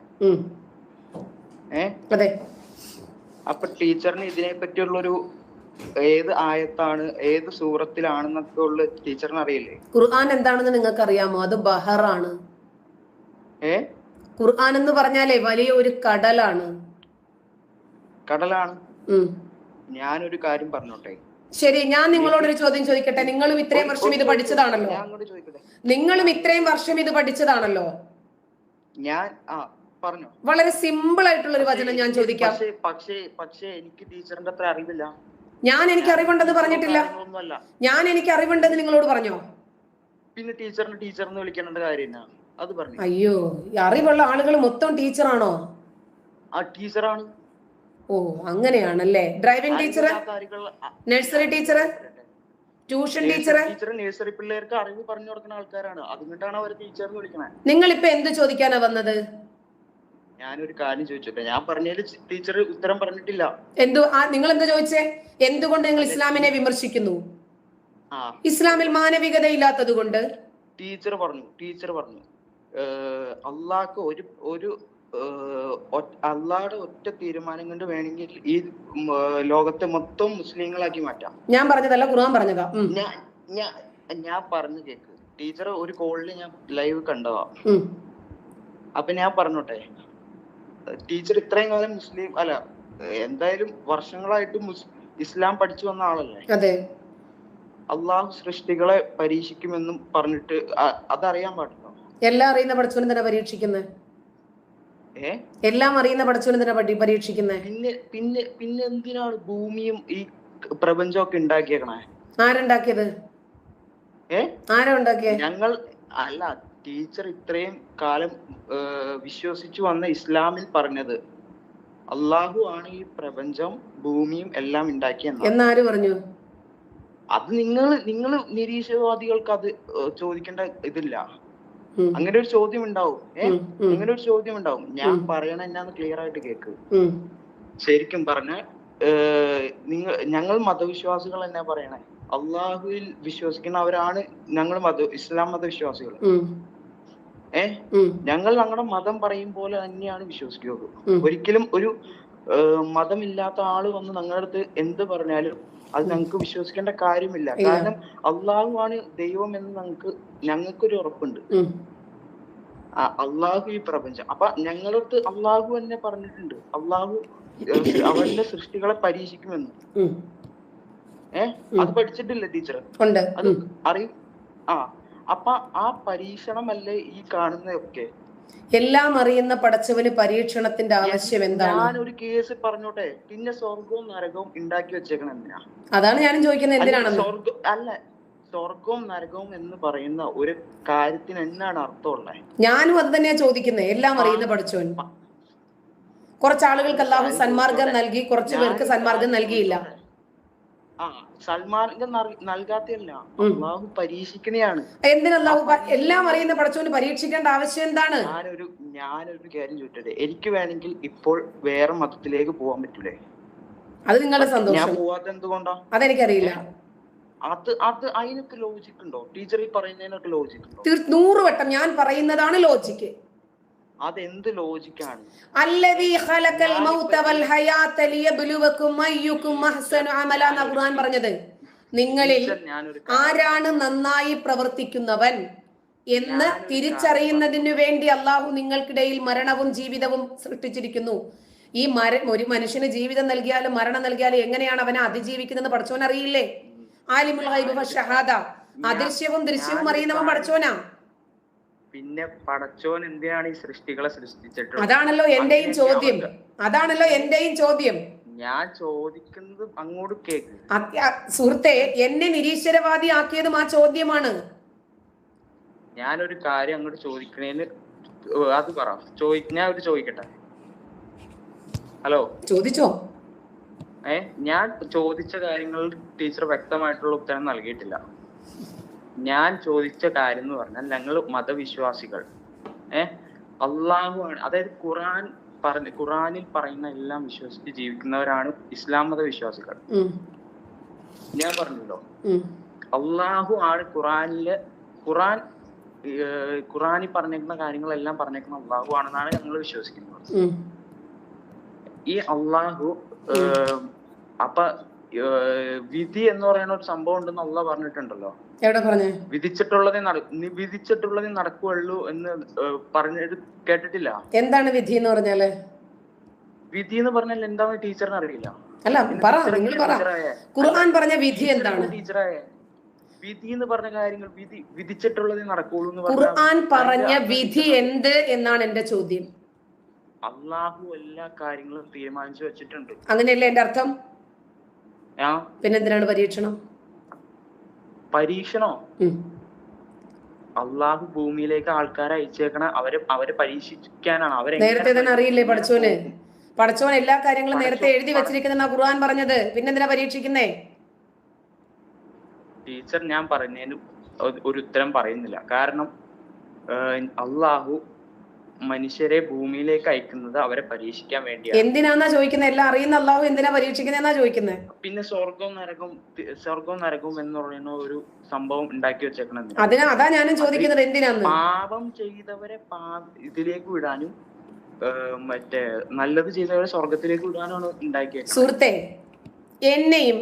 അതെ. അപ്പൊ ടീച്ചറിന് ഇതിനെ പറ്റിയുള്ളൊരു ഏത് ആയത്താണ്, ഏത് സൂറത്തിലാണെന്നൊക്കെ ഉള്ള ടീച്ചറിന് അറിയില്ലേ? ഖുർആൻ എന്താണെന്ന് നിങ്ങൾക്ക് അറിയാമോ? അത് ബഹറാണ്. ഖുർആൻ എന്ന് പറഞ്ഞാലേ വലിയ ഒരു കടലാണ്. കടലാണ്. ഞാനൊരു കാര്യം പറഞ്ഞോട്ടെ. ശരി, ഞാൻ നിങ്ങളോടൊരു ചോദ്യം ചോദിക്കട്ടെ. നിങ്ങളും ഇത്രയും വർഷം ഇത് പഠിച്ചതാണല്ലോ. ഞാൻ പറഞ്ഞു. വളരെ സിമ്പിൾ ആയിട്ടുള്ള ഒരു വചനം ഞാൻ ചോദിക്കാം. പക്ഷേ എനിക്ക് ടീച്ചറിന്റെ അത്ര അറിവില്ല. എനിക്ക് അറിവുണ്ടെന്ന് പറഞ്ഞിട്ടില്ല. എനിക്ക് അറിവുണ്ടെന്ന് നിങ്ങളോട് പറഞ്ഞോ? പിന്നെ ടീച്ചറിന് വിളിക്കേണ്ട കാര്യം അത് പറഞ്ഞു. അയ്യോ, അറിവുള്ള ആളുകൾ മൊത്തം ടീച്ചറാണോ? ടീച്ചറാണ്. ഓ, അങ്ങനെയാണല്ലേ. Driving teacher, nursery teacher, tuition teacher, nursery പിള്ളേർക്ക് അറിവ് പറഞ്ഞു കൊടുക്കുന്ന ആൾക്കാരാണ്. അതുകൊണ്ടാണ് അവർ ടീച്ചർ എന്ന് വിളിക്കണത്. നിങ്ങൾ ഇപ്പൊ എന്ത് ചോദിക്കാനാ വന്നത്? ഞാനൊരു കാര്യം ചോദിച്ചോട്ടെ. ഞാൻ പറഞ്ഞതിൽ ടീച്ചർ ഉത്തരം പറഞ്ഞിട്ടില്ല. നിങ്ങൾ എന്താ ചോദിച്ചേ? എന്തുകൊണ്ട് നിങ്ങൾ ഇസ്ലാമിനെ വിമർശിക്കുന്നു? ഇസ്ലാമിൽ മാനവികത ഇല്ലാത്തത് കൊണ്ട്. ടീച്ചർ പറഞ്ഞു അള്ളാഹ്ക്ക് ഒരു അള്ളാഹുടെ ഒറ്റ തീരുമാനം കൊണ്ട് വേണമെങ്കിൽ ഈ ലോകത്തെ മൊത്തം മുസ്ലിങ്ങളാക്കി മാറ്റാം. ഞാൻ പറഞ്ഞതല്ല, ഖുർആൻ പറഞ്ഞതാ. ഞാൻ പറഞ്ഞു കേക്ക്. ടീച്ചർ ഒരു കോളില് ഞാൻ ലൈവ് കണ്ടതാ. അപ്പൊ ഞാൻ പറഞ്ഞോട്ടെ, ടീച്ചർ ഇത്രയും കാലം മുസ്ലിം അല്ല, എന്തായാലും വർഷങ്ങളായിട്ട് ഇസ്ലാം പഠിച്ചു വന്ന ആളല്ലേ? അതെ. അള്ളാഹു സൃഷ്ടികളെ പരീക്ഷിക്കുമെന്നും പറഞ്ഞിട്ട് അതറിയാൻ പാടില്ല. എല്ലാം അറിയുന്ന പടച്ചവൻ തന്നെ പരീക്ഷിക്കുന്നത്. എല്ലാം അറിയുന്ന പടച്ചവൻ തന്നെ പരീക്ഷിക്കുന്നത്. പിന്നെ എന്തിനാണ് ഭൂമിയും ഈ പ്രപഞ്ചമൊക്കെ ഉണ്ടാക്കിയേക്കണേ? ആരുണ്ടാക്കിയത്? ആരാ ഉണ്ടാക്കിയത്? ഞങ്ങൾ അല്ല. ടീച്ചർ ഇത്രയും കാലം വിശ്വസിച്ചു വന്ന ഇസ്ലാമിൽ പറഞ്ഞത് അള്ളാഹു ആണ് ഈ പ്രപഞ്ചം ഭൂമിയും എല്ലാം ഉണ്ടാക്കിയെന്ന്. എന്നാര് പറഞ്ഞു? അത് നിങ്ങൾ നിരീശ്വരവാദികൾക്ക് അത് ചോദിക്കേണ്ട ഇതില്ല. അങ്ങനെ ഒരു ചോദ്യം ഉണ്ടാവും. അങ്ങനെ ഒരു ചോദ്യം ഉണ്ടാവും. ഞാൻ പറയണ എന്നാന്ന് ക്ലിയർ ആയിട്ട് കേക്ക്. ശരിക്കും പറഞ്ഞ ഞങ്ങൾ മതവിശ്വാസികൾ എന്നാ പറയണേ, അള്ളാഹുവിൽ വിശ്വസിക്കുന്നവരാണ് ഞങ്ങൾ ഇസ്ലാം മതവിശ്വാസികൾ. ഞങ്ങൾ ഞങ്ങളുടെ മതം പറയും പോലെ തന്നെയാണ് വിശ്വസിക്കുന്നത്. ഒരിക്കലും ഒരു മതമില്ലാത്ത ആള് വന്ന് ഞങ്ങളുടെ അടുത്ത് എന്ത് പറഞ്ഞാലും അത് ഞങ്ങൾക്ക് വിശ്വസിക്കേണ്ട കാര്യമില്ല. കാരണം അള്ളാഹു ആണ് ദൈവം എന്ന് ഞങ്ങൾക്കൊരു ഉറപ്പുണ്ട്. അള്ളാഹു ഈ പ്രപഞ്ചം. അപ്പൊ ഞങ്ങളടുത്ത് അള്ളാഹു തന്നെ പറഞ്ഞിട്ടുണ്ട്, അള്ളാഹു അവന്റെ സൃഷ്ടികളെ പരീക്ഷിക്കുമെന്ന്. അത് പഠിച്ചിട്ടില്ലേ ടീച്ചർ? അത് അറിയും. അപ്പൊ ആ പരീക്ഷണമല്ലേ ഈ കാണുന്നതൊക്കെ? എല്ലാം അറിയുന്ന പടച്ചവന് പരീക്ഷണത്തിന്റെ ആവശ്യം എന്താണ്? ഞാനൊരു കേസ് പറഞ്ഞോട്ടെ. പിന്നെ സ്വർഗവും നരകവും ഉണ്ടാക്കി വെച്ചേക്കണ എന്തിനാ? അതാണ് ഞാനും ചോദിക്കുന്നത്, എന്തിനാണെന്ന്. അല്ല, സ്വർഗവും നരകവും എന്ന് പറയുന്ന ഒരു കാര്യത്തിന് എന്നാണ് അർത്ഥമുള്ളത്? ഞാനും അത് തന്നെയാ ചോദിക്കുന്നത്. എല്ലാം അറിയുന്ന പടച്ചവൻ. കുറച്ച് ആളുകൾക്ക് അല്ലാഹു സന്മാർഗം നൽകി, കുറച്ചു പേർക്ക് സന്മാർഗം നൽകിയില്ല. സൽമാർഗം നൽകാത്തല്ല, അള്ളാഹു പരീക്ഷിക്കണെയാണ്. എന്തിനല്ലാഹു എല്ലാം അറിയുന്ന പടച്ചോന് പരീക്ഷിക്കേണ്ട ആവശ്യം എന്താണ്? ഞാനൊരു കാര്യം ചോദിച്ചത്, എനിക്ക് വേണമെങ്കിൽ ഇപ്പോൾ വേറെ മതത്തിലേക്ക് പോകാൻ പറ്റൂലേ? അത് നിങ്ങളുടെ സന്തോഷം. ഞാൻ പോവാത്ത എന്തുകൊണ്ടാ? അതെനിക്കറിയില്ല. അതിനൊക്കെ ലോജിക് ഉണ്ടോ? ടീച്ചർ ഈ പറയുന്നതിനൊക്കെ ലോജിക് ഉണ്ടോ? 100 വട്ടം ഞാൻ പറയുന്നതാണ് ലോജിക്ക്. അതെന്ത് ലോജിക്കാണ്? അല്ലദീ ഖലഖൽ മൗത വൽ ഹയാത ലിയബ്ലുവകും അയ്യുകും അഹ്സനു അമല എന്ന് ഖുർആൻ പറഞ്ഞത്. നിങ്ങളിൽ ആരാണ് നന്നായി പ്രവർത്തിക്കുന്നവൻ എന്ന് തിരിച്ചറിയുന്നതിനു വേണ്ടി അള്ളാഹു നിങ്ങൾക്കിടയിൽ മരണവും ജീവിതവും സൃഷ്ടിച്ചിരിക്കുന്നു. ഈ ഒരു മനുഷ്യന് ജീവിതം നൽകിയാലും മരണം നൽകിയാലും എങ്ങനെയാണ് അവനെ അതിജീവിക്കുന്നത് പടച്ചോൻ അറിയില്ലേ? ആലിമുൽ ഗൈബി വശഹാദ, അദൃശ്യവും ദൃശ്യവും അറിയുന്നവൻ പടച്ചോനാ. പിന്നെ പടച്ചോൻ എന്തിനാണ് ഈ സൃഷ്ടികളെ സൃഷ്ടിച്ചിട്ടുള്ളത്? അതാണല്ലോ എന്റെയും ചോദ്യം. ഞാൻ ചോദിക്കുന്നത് അങ്ങോട്ട് കേക്ക്. സുഹൃത്തെ, എന്നെ നിരീശ്വരവാദി ആക്കിയതും ആ ചോദ്യമാണ്. ഞാനൊരു കാര്യം അങ്ങോട്ട് ചോദിക്കണേന് അത് പറ. ഞാൻ ഒരു ചോദിക്കട്ടെ? ഹലോ, ചോദിച്ചോ? ഞാൻ ചോദിച്ച കാര്യങ്ങൾ ടീച്ചർ വ്യക്തമായിട്ടുള്ള ഉത്തരം നൽകിയിട്ടില്ല. ഞാൻ ചോദിച്ച കാര്യം എന്ന് പറഞ്ഞാൽ, ഞങ്ങൾ മതവിശ്വാസികൾ അള്ളാഹു ആണ്, അതായത് ഖുറാനിൽ പറയുന്ന എല്ലാം വിശ്വസിച്ച് ജീവിക്കുന്നവരാണ് ഇസ്ലാം മതവിശ്വാസികൾ. ഞാൻ പറഞ്ഞല്ലോ, അള്ളാഹു ആണ് ഖുറാനിൽ പറഞ്ഞേക്കുന്ന കാര്യങ്ങളെല്ലാം പറഞ്ഞേക്കുന്ന അള്ളാഹു ആണെന്നാണ് ഞങ്ങൾ വിശ്വസിക്കുന്നത്. ഈ അള്ളാഹു അപ്പൊ വിധി എന്ന് പറയുന്ന ഒരു സംഭവം ഉണ്ടെന്ന് അള്ളാഹ് പറഞ്ഞിട്ടുണ്ടല്ലോ. വിധിച്ചിട്ടുള്ളതേ നടക്കുള്ളൂ എന്ന് പറഞ്ഞത് കേട്ടിട്ടില്ല? എന്താണ് വിധി എന്ന് പറഞ്ഞാല്? വിധി എന്ന് പറഞ്ഞാൽ എന്താന്ന് ടീച്ചറിന് അറിയില്ല? അല്ല, ഖുർആൻ പറഞ്ഞ വിധി എന്താണ്? ടീച്ചറായ വിധി എന്ന് പറഞ്ഞ കാര്യങ്ങൾ വിധിച്ചിട്ടുള്ളതേ നടക്കുള്ളൂ എന്ന് ഖുർആൻ പറഞ്ഞ വിധി എന്ത് എന്നാണ് എന്റെ ചോദ്യം. അള്ളാഹു എല്ലാ കാര്യങ്ങളും തീരുമാനിച്ചു വെച്ചിട്ടുണ്ട്. അങ്ങനെയല്ലേ എന്റെ അർത്ഥം? പിന്നെന്തിനാണ് പരീക്ഷണം? അള്ളാഹു ഭൂമിയിലേക്ക് ആൾക്കാരെ അയച്ചേക്കണ അവരെ പരീക്ഷിക്കാനാണ്. നേരത്തെ തന്നെ അറിയില്ലേ പടച്ചോൻ എല്ലാ കാര്യങ്ങളും നേരത്തെ എഴുതി വെച്ചിരിക്കുന്ന ഖുർആൻ പറഞ്ഞത്. പിന്നെന്തിനാ പരീക്ഷിക്കുന്നേ? ടീച്ചർ, ഞാൻ പറഞ്ഞതിന് ഒരു ഉത്തരം പറയുന്നില്ല. കാരണം അള്ളാഹു മനുഷ്യരെ ഭൂമിയിലേക്ക് അയക്കുന്നത് അവരെ പരീക്ഷിക്കാൻ വേണ്ടിയാണ്. എന്തിനാന്നാ ചോദിക്കുന്നത്? എല്ലാം അറിയുന്ന അള്ളാഹു എന്തിനാ പരീക്ഷിക്കുന്നതെന്നാ ചോദിക്കുന്നത്. പിന്നെ സ്വർഗവും നരകവും എന്ന് പറയുന്ന ഒരു സംഭവം ഉണ്ടാക്കി വെച്ചേക്കണം. അതാ ഞാനും ചോദിക്കുന്നത്, എന്തിനാന്ന്? പാപം ചെയ്തവരെ ഇതിലേക്ക് വിടാനും മറ്റേ നല്ലത് ചെയ്തവരെ സ്വർഗത്തിലേക്ക് വിടാനാണ് ഉണ്ടാക്കിയത്. സുഹൃത്തെ, എന്നെയും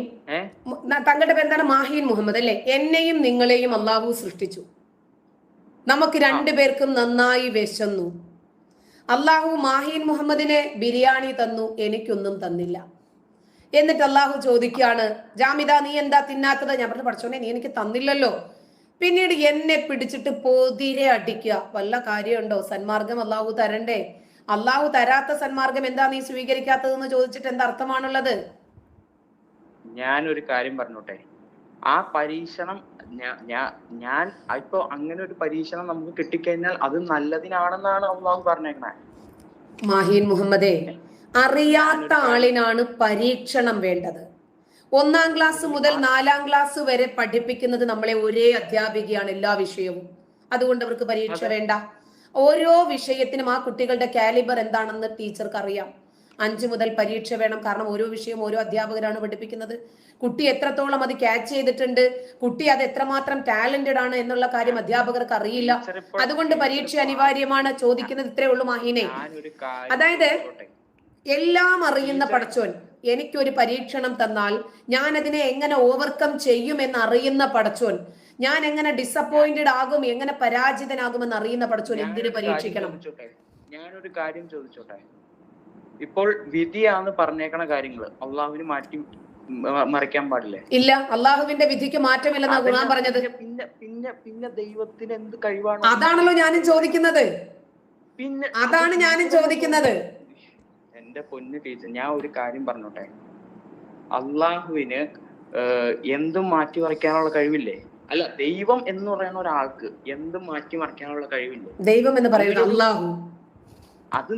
തങ്ങളുടെ പേരെന്താണ്? മാഹീൻ മുഹമ്മദ് അല്ലേ? എന്നെയും നിങ്ങളെയും അള്ളാഹു സൃഷ്ടിച്ചു. നമുക്ക് രണ്ടുപേർക്കും നന്നായി വിശന്നു. അള്ളാഹു മാഹീൻ മുഹമ്മദിന് ബിരിയാണി തന്നു, എനിക്കൊന്നും തന്നില്ല. എന്നിട്ട് അള്ളാഹു ചോദിക്കുകയാണ്, ജാമിദ നീ എന്താ തിന്നാത്തത്? ഞാൻ പറഞ്ഞു, പഠിച്ചോനെ നീ എനിക്ക് തന്നില്ലല്ലോ. പിന്നീട് എന്നെ പിടിച്ചിട്ട് പൊതിരെ അടിക്കുക. വല്ല കാര്യമുണ്ടോ? സന്മാർഗം അള്ളാഹു തരണ്ടേ? അള്ളാഹു തരാത്ത സന്മാർഗം എന്താ നീ സ്വീകരിക്കാത്തതെന്ന് ചോദിച്ചിട്ട് എന്താ അർത്ഥമാണുള്ളത്? ഞാനൊരു കാര്യം പറഞ്ഞോട്ടെ, ആ പരീക്ഷണം ഞാൻ ഇപ്പൊ അങ്ങനെ ഒരു പരീക്ഷണം നമുക്ക് കിട്ടിക്കഴിഞ്ഞാൽ അത് നല്ലതിനാണെന്നാണ് അള്ളാഹു പറഞ്ഞേക്കണേ. മാഹീൻ മുഹമ്മദേ, അറിയാത്ത ആളിനാണ് പരീക്ഷണം വേണ്ടത്. 1ാം ക്ലാസ് മുതൽ 4ാം ക്ലാസ് വരെ പഠിപ്പിക്കുന്നത് നമ്മളെ ഒരേ അധ്യാപികയാണ് എല്ലാ വിഷയവും. അതുകൊണ്ട് അവർക്ക് പരീക്ഷ വേണ്ട. ഓരോ വിഷയത്തിനും ആ കുട്ടികളുടെ കാലിബർ എന്താണെന്ന് ടീച്ചർക്ക് അറിയാം. 5 മുതൽ പരീക്ഷ വേണം. കാരണം ഓരോ വിഷയവും ഓരോ അധ്യാപകരാണ് പഠിപ്പിക്കുന്നത്. കുട്ടി എത്രത്തോളം അത് ക്യാച്ച് ചെയ്തിട്ടുണ്ട്, കുട്ടി അത് എത്രമാത്രം ടാലന്റഡ് ആണ് എന്നുള്ള കാര്യം അധ്യാപകർക്ക് അറിയില്ല. അതുകൊണ്ട് പരീക്ഷ അനിവാര്യമാണ്. ചോദിക്കുന്നത് ഇത്രേ ഉള്ളൂ മാഹീനെ. അതായത് എല്ലാം അറിയുന്ന പടച്ചോൻ എനിക്കൊരു പരീക്ഷണം തന്നാൽ ഞാൻ അതിനെ എങ്ങനെ ഓവർകം ചെയ്യുമെന്ന് അറിയുന്ന പടച്ചോൻ, ഞാൻ എങ്ങനെ ഡിസപ്പോയിന്റഡ് ആകും, എങ്ങനെ പരാജിതനാകുമെന്ന് അറിയുന്ന പടച്ചോൻ എന്തിനു പരീക്ഷിക്കണം? ഞാനൊരു കാര്യം ചോദിച്ചോട്ടെ. ഇപ്പോൾ വിധിയാന്ന് പറഞ്ഞേക്കണ കാര്യങ്ങൾ അള്ളാഹുവിന് മാറ്റി മറിക്കാൻ പാടില്ലേ? ഇല്ല, അള്ളാഹുവിന്റെ വിധിക്ക് മാറ്റമില്ലെന്നാ ഖുർആൻ പറഞ്ഞത്. പിന്നെ ദൈവത്തിന് എന്ത് കഴിവാണ്? അതാണല്ലോ ഞാനും ചോദിക്കുന്നത്. എന്റെ പൊന്നു ടീച്ചർ, ഞാൻ ഒരു കാര്യം പറഞ്ഞോട്ടെ. അള്ളാഹുവിന് എന്തും മാറ്റി മറിക്കാനുള്ള കഴിവില്ലേ? അല്ല, ദൈവം എന്ന് പറയുന്ന ഒരാൾക്ക് എന്തും മാറ്റി മറിക്കാനുള്ള കഴിവില്ലേ? ദൈവം എന്ന് പറയുന്നത് അള്ളാഹു. അത്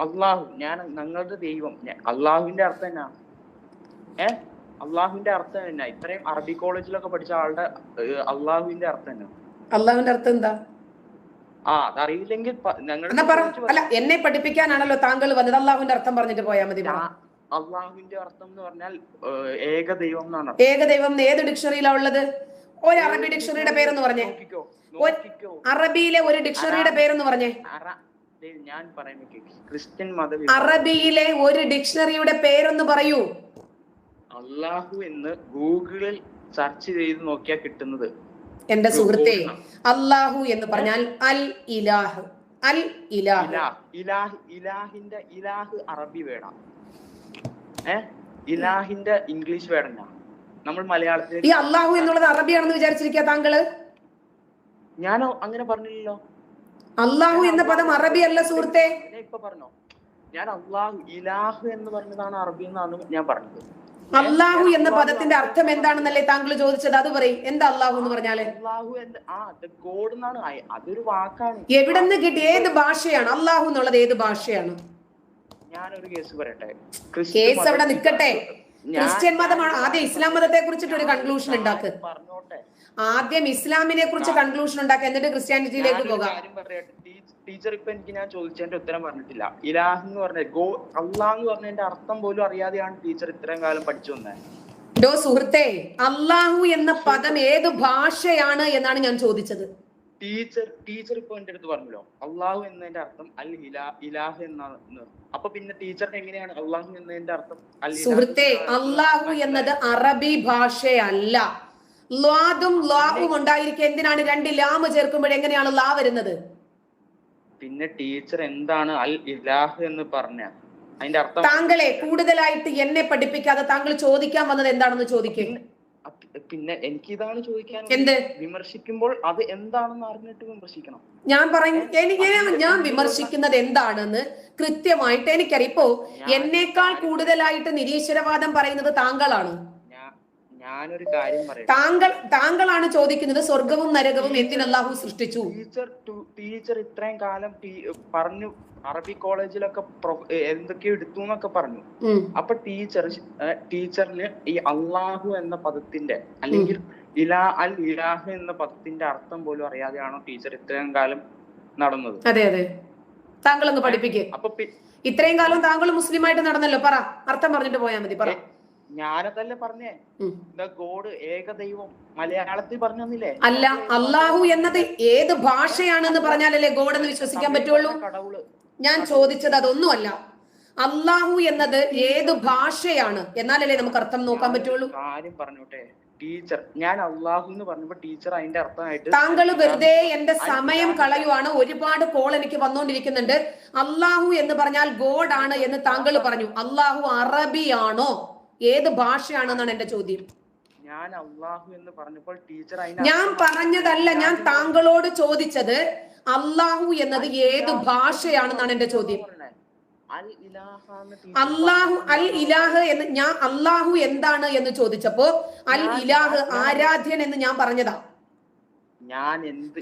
അള്ളാഹു, ഞങ്ങളുടെ ദൈവം, അള്ളാഹുവിന്റെ അർത്ഥം എന്നാ? അള്ളാഹുവിന്റെ അർത്ഥം തന്നെ ഇത്രയും അറബി കോളേജിലൊക്കെ പഠിച്ച ആളുടെ അള്ളാഹുവിന്റെ അർത്ഥം തന്നെ. അള്ളാഹുവിന്റെ അർത്ഥം എന്താ? അതറിയില്ലെങ്കിൽ അല്ല, എന്നെ പഠിപ്പിക്കാനാണല്ലോ താങ്കൾ വന്നത്. അള്ളാഹുവിന്റെ അർത്ഥം പറഞ്ഞിട്ട് പോയാൽ മതി. അള്ളാഹുവിന്റെ അർത്ഥം എന്ന് പറഞ്ഞാൽ ഏകദൈവം എന്നാണ്. ഏകദൈവം ഏത് ഡിക്ഷണറിയിലാ ഉള്ളത്? ഒരു അറബി ഡിക്ഷണറിയുടെ പേരെന്ന് പറഞ്ഞേ. അറബിയിലെ ഒരു ഡിക്ഷണറിയുടെ പേരെന്ന് പറഞ്ഞേ. ഞാൻ പറയുന്നത് ക്രിസ്ത്യൻ മത അറബിയിലെ ഒരു ഡിക്ഷണറിയുടെ പേരൊന്ന് പറയൂ. അള്ളാഹു എന്ന് ഗൂഗിളിൽ സെർച്ച് ചെയ്ത് നോക്കിയാൽ കിട്ടുന്നത്. എന്റെ സുഹൃത്തെ, അള്ളാഹു എന്ന് പറഞ്ഞാൽ അൽ ഇലാഹ്. അൽ ഇലാഹ് ഇലാഹിന്റെ ഇലാഹ് അറബി വേണം. ഇലാഹിന്റെ ഇംഗ്ലീഷ് വേണം. നമ്മൾ മലയാളത്തിൽ ഈ അള്ളാഹു എന്നുള്ളത് അറബിയാണെന്ന് വിചാരിച്ചിരിക്കുക താങ്കള്? ഞാൻ അങ്ങനെ പറഞ്ഞില്ലല്ലോ. അള്ളാഹു എന്ന പദം അറബി അല്ല സുഹൃത്തെ. ഇപ്പൊ പറഞ്ഞോ, ഞാൻ അള്ളാഹു ഇലാഹ് എന്ന് പറഞ്ഞതാണ് അറബി എന്നാണ് ഞാൻ പറഞ്ഞത്. അള്ളാഹു എന്ന പദത്തിന്റെ അർത്ഥം എന്താണെന്നല്ലേ താങ്കൾ ചോദിച്ചത്? അത് പറയും. എന്താ അള്ളാഹു എന്ന് പറഞ്ഞാല്? അള്ളാഹു ഗോഡ് എന്നാണ്. അതൊരു വാക്കാണ്. എവിടെ നിന്ന് കിട്ടി? ഏത് ഭാഷയാണ് അള്ളാഹു എന്നുള്ളത്? ഏത് ഭാഷയാണ്? ഞാനൊരു കേസ് പറയട്ടെ. കേസ് അവിടെ നിൽക്കട്ടെ. ക്രിസ്ത്യൻ മതമാണ്. ആദ്യം ഇസ്ലാം മതത്തെ കുറിച്ചിട്ട് ഒരു കൺക്ലൂഷൻ ഉണ്ടാക്ക്. ആദ്യം ഇസ്ലാമിനെ കുറിച്ച് കൺക്ലൂഷൻ ഉണ്ടാക്കുക, എന്നിട്ട് ക്രിസ്ത്യാനിറ്റിയിലേക്ക് പോകാം. ടീച്ചർ ഇപ്പൊ ഞാൻ ചോദിച്ചതിന്റെ ഉത്തരം പറഞ്ഞിട്ടില്ല. ഇലാഹ് എന്ന് പറഞ്ഞ അള്ളാഹ് എന്ന് പറഞ്ഞതിന്റെ അർത്ഥം പോലും അറിയാതെയാണ് ടീച്ചർ ഇത്രയും കാലം പഠിച്ചു വന്നത്. സുഹൃത്തെ, അള്ളാഹു എന്ന പദം ഏത് ഭാഷയാണ് എന്നാണ് ഞാൻ ചോദിച്ചത്. ടീച്ചർ ഇപ്പൊ എന്റെ അടുത്ത് പറഞ്ഞല്ലോ അള്ളാഹു എന്നതിന്റെ അർത്ഥം അൽ ഇലാഹ് എന്നാണ്. അപ്പൊ പിന്നെ ടീച്ചറിന് എങ്ങനെയാണ് അള്ളാഹു എന്നതിന്റെ അർത്ഥം? സുഹൃത്തെ, അള്ളാഹു എന്നത് അറബി ഭാഷയല്ല. ലാദും ലാവും ഉണ്ടായിരിക്കും. എന്തിനാണ് രണ്ട് ലാമ് ചേർക്കുമ്പോൾ എങ്ങനെയാണ് ലാ വരുന്നത്? പിന്നെ ടീച്ചർ എന്താണ് അൽ ഇലാഹ് എന്ന് പറഞ്ഞ അതിന്റെ അർത്ഥം? താങ്കളെ കൂടുതലായിട്ട് എന്നെ പഠിപ്പിക്കാതെ താങ്കൾ ചോദിക്കാൻ വന്നത് എന്താണെന്ന് ചോദിക്കും. പിന്നെ എനിക്ക് ഇതാണ് ചോദിക്കാൻ. എന്ത്? വിമർശിക്കുമ്പോൾ അത് എന്താണെന്ന് അറിഞ്ഞിട്ട് വിമർശിക്കണം. ഞാൻ വിമർശിക്കുന്നത് എന്താണെന്ന് കൃത്യമായിട്ട് എനിക്കറിയാം. ഇപ്പോ എന്നേക്കാൾ കൂടുതലായിട്ട് നിരീശ്വരവാദം പറയുന്നത് താങ്കളാണ്. ഞാനൊരു കാര്യം പറയാം. താങ്കളാണ് ചോദിക്കുന്നത് സ്വർഗവും നരകവും എന്തിന് അല്ലാഹു സൃഷ്ടിച്ചു? ടീച്ചർ ഇത്രയും കാലം പറഞ്ഞു അറബി കോളേജിലൊക്കെ എന്തൊക്കെയോ എടുത്തു എന്നൊക്കെ പറഞ്ഞു. അപ്പൊ ടീച്ചറിന് ഈ അള്ളാഹു എന്ന പദത്തിന്റെ അല്ലെങ്കിൽ അൽ ഇലാഹ് എന്ന പദത്തിന്റെ അർത്ഥം പോലും അറിയാതെയാണോ ടീച്ചർ ഇത്രയും കാലം നടന്നത്? അതെ അതെ, താങ്കൾ ഒന്ന് പഠിപ്പിക്കേ. അപ്പൊ ഇത്രയും കാലം താങ്കൾ മുസ്ലിം ആയിട്ട് നടന്നല്ലോ, പറ. അർത്ഥം പറഞ്ഞിട്ട് പോയാൽ മതി, പറ. ഞാനതല്ലേ പറഞ്ഞേ, ഗോഡ് ഏകദൈവം മലയാളത്തിൽ പറഞ്ഞു തന്നില്ലേ? അല്ല, അള്ളാഹു എന്നത് ഏത് ഭാഷയാണെന്ന് പറഞ്ഞാലല്ലേ ഗോഡ് എന്ന് വിശ്വസിക്കാൻ പറ്റുള്ളൂ. ഞാൻ ചോദിച്ചത് അതൊന്നുമല്ല. അള്ളാഹു എന്നത് ഏത് ഭാഷയാണ് എന്നാലല്ലേ നമുക്ക് അർത്ഥം നോക്കാൻ പറ്റുള്ളൂ. കാര്യം പറഞ്ഞോട്ടെ ടീച്ചർ, ഞാൻ അള്ളാഹു എന്ന് പറഞ്ഞപ്പോ ടീച്ചർ അതിന്റെ അർത്ഥമായിട്ട് താങ്കൾ വെറുതെ എന്റെ സമയം കളയുവാണ്. ഒരുപാട് കോൾ എനിക്ക് വന്നോണ്ടിരിക്കുന്നുണ്ട്. അള്ളാഹു എന്ന് പറഞ്ഞാൽ ഗോഡ് ആണ് എന്ന് താങ്കൾ പറഞ്ഞു. അള്ളാഹു അറബിയാണോ ഏത് ഭാഷയാണെന്നാണ് എന്റെ ചോദ്യം. ഞാൻ അള്ളാഹു എന്ന് പറഞ്ഞപ്പോൾ ടീച്ചർ ഞാൻ പറഞ്ഞതല്ല, ഞാൻ താങ്കളോട് ചോദിച്ചത് അള്ളാഹു എന്നത് ഏത് ഭാഷയാണെന്നാണ് എന്റെ ചോദ്യം. അള്ളാഹു അൽ ഇലാഹ് എന്ന് ഞാൻ അള്ളാഹു എന്താണ് എന്ന് ചോദിച്ചപ്പോ അൽ ഇലാഹ് ആരാധ്യൻ എന്ന് ഞാൻ പറഞ്ഞതാ.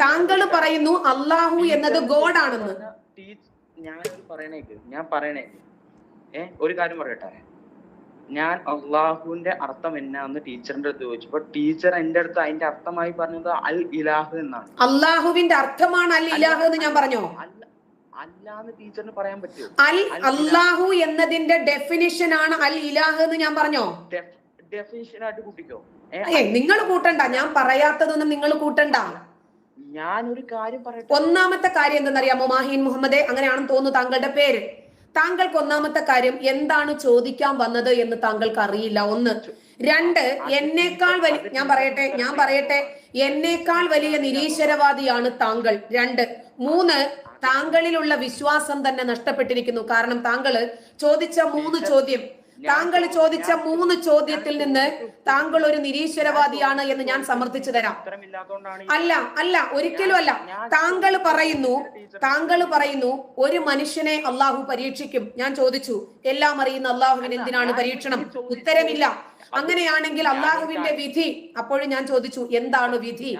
താങ്കൾ പറയുന്നു അള്ളാഹു എന്നത് ഗോഡ് ആണെന്ന്. ഞാൻ പറയണേ ഒരു കാര്യം പറയട്ടെ. ഞാൻ അള്ളാഹുവിന്റെ അർത്ഥം എന്നാന്ന് ടീച്ചറിന്റെ അടുത്ത് ചോദിച്ചപ്പോ ടീച്ചർ എന്റെ അടുത്ത് അതിന്റെ അർത്ഥമായി പറഞ്ഞത് അൽ ഇലാഹ് എന്നാണ്. അള്ളാഹുവിന്റെ അർത്ഥമാണ് അൽ ഇലാഹ് എന്ന് ഞാൻ പറഞ്ഞോ? അല്ലാന്ന് ടീച്ചറിന് പറയാൻ പറ്റുമോ? അല്ലാഹു എന്നതിന്റെ ഡെഫിനിഷൻ ആണ് അൽ ഇലാഹ് എന്ന് ഞാൻ പറഞ്ഞോ? ഡെഫിനിഷൻ ആയിട്ട് കൂട്ടിക്കോ. നിങ്ങൾ കൂട്ടണ്ട, ഞാൻ പറയാത്തതൊന്നും നിങ്ങൾ കൂട്ടണ്ട. ഞാനൊരു കാര്യം പറയട്ടെ. ഒന്നാമത്തെ കാര്യം എന്തെന്നറിയാമോ മാഹീൻ മുഹമ്മദേ? അങ്ങനെയാണെന്ന് തോന്നുന്നു താങ്കളുടെ പേര്. താങ്കൾക്ക് ഒന്നാമത്തെ കാര്യം എന്താണ് ചോദിക്കാൻ വന്നത് എന്ന് താങ്കൾക്ക് അറിയില്ല. ഒന്ന്. രണ്ട്, എന്നേക്കാൾ വലിയ ഞാൻ പറയട്ടെ എന്നേക്കാൾ വലിയ നിരീശ്വരവാദിയാണ് താങ്കൾ. രണ്ട്. മൂന്ന്, താങ്കളിലുള്ള വിശ്വാസം തന്നെ നഷ്ടപ്പെട്ടിരിക്കുന്നു. കാരണം താങ്കൾ ചോദിച്ച മൂന്ന് ചോദ്യത്തിൽ നിന്ന് താങ്കൾ ഒരു നിരീശ്വരവാദിയാണ് എന്ന് ഞാൻ സമർത്ഥിച്ചു തരാം. അല്ല ഒരിക്കലും അല്ല. താങ്കൾ പറയുന്നു ഒരു മനുഷ്യനെ അള്ളാഹു പരീക്ഷിക്കും. ഞാൻ ചോദിച്ചു എല്ലാം അറിയുന്ന അള്ളാഹുവിന് എന്തിനാണ് പരീക്ഷണം? ഉത്തരമില്ല. അങ്ങനെയാണെങ്കിൽ അള്ളാഹുവിന്റെ വിധി, അപ്പോഴും ഞാൻ ചോദിച്ചു എന്താണ് വിധി?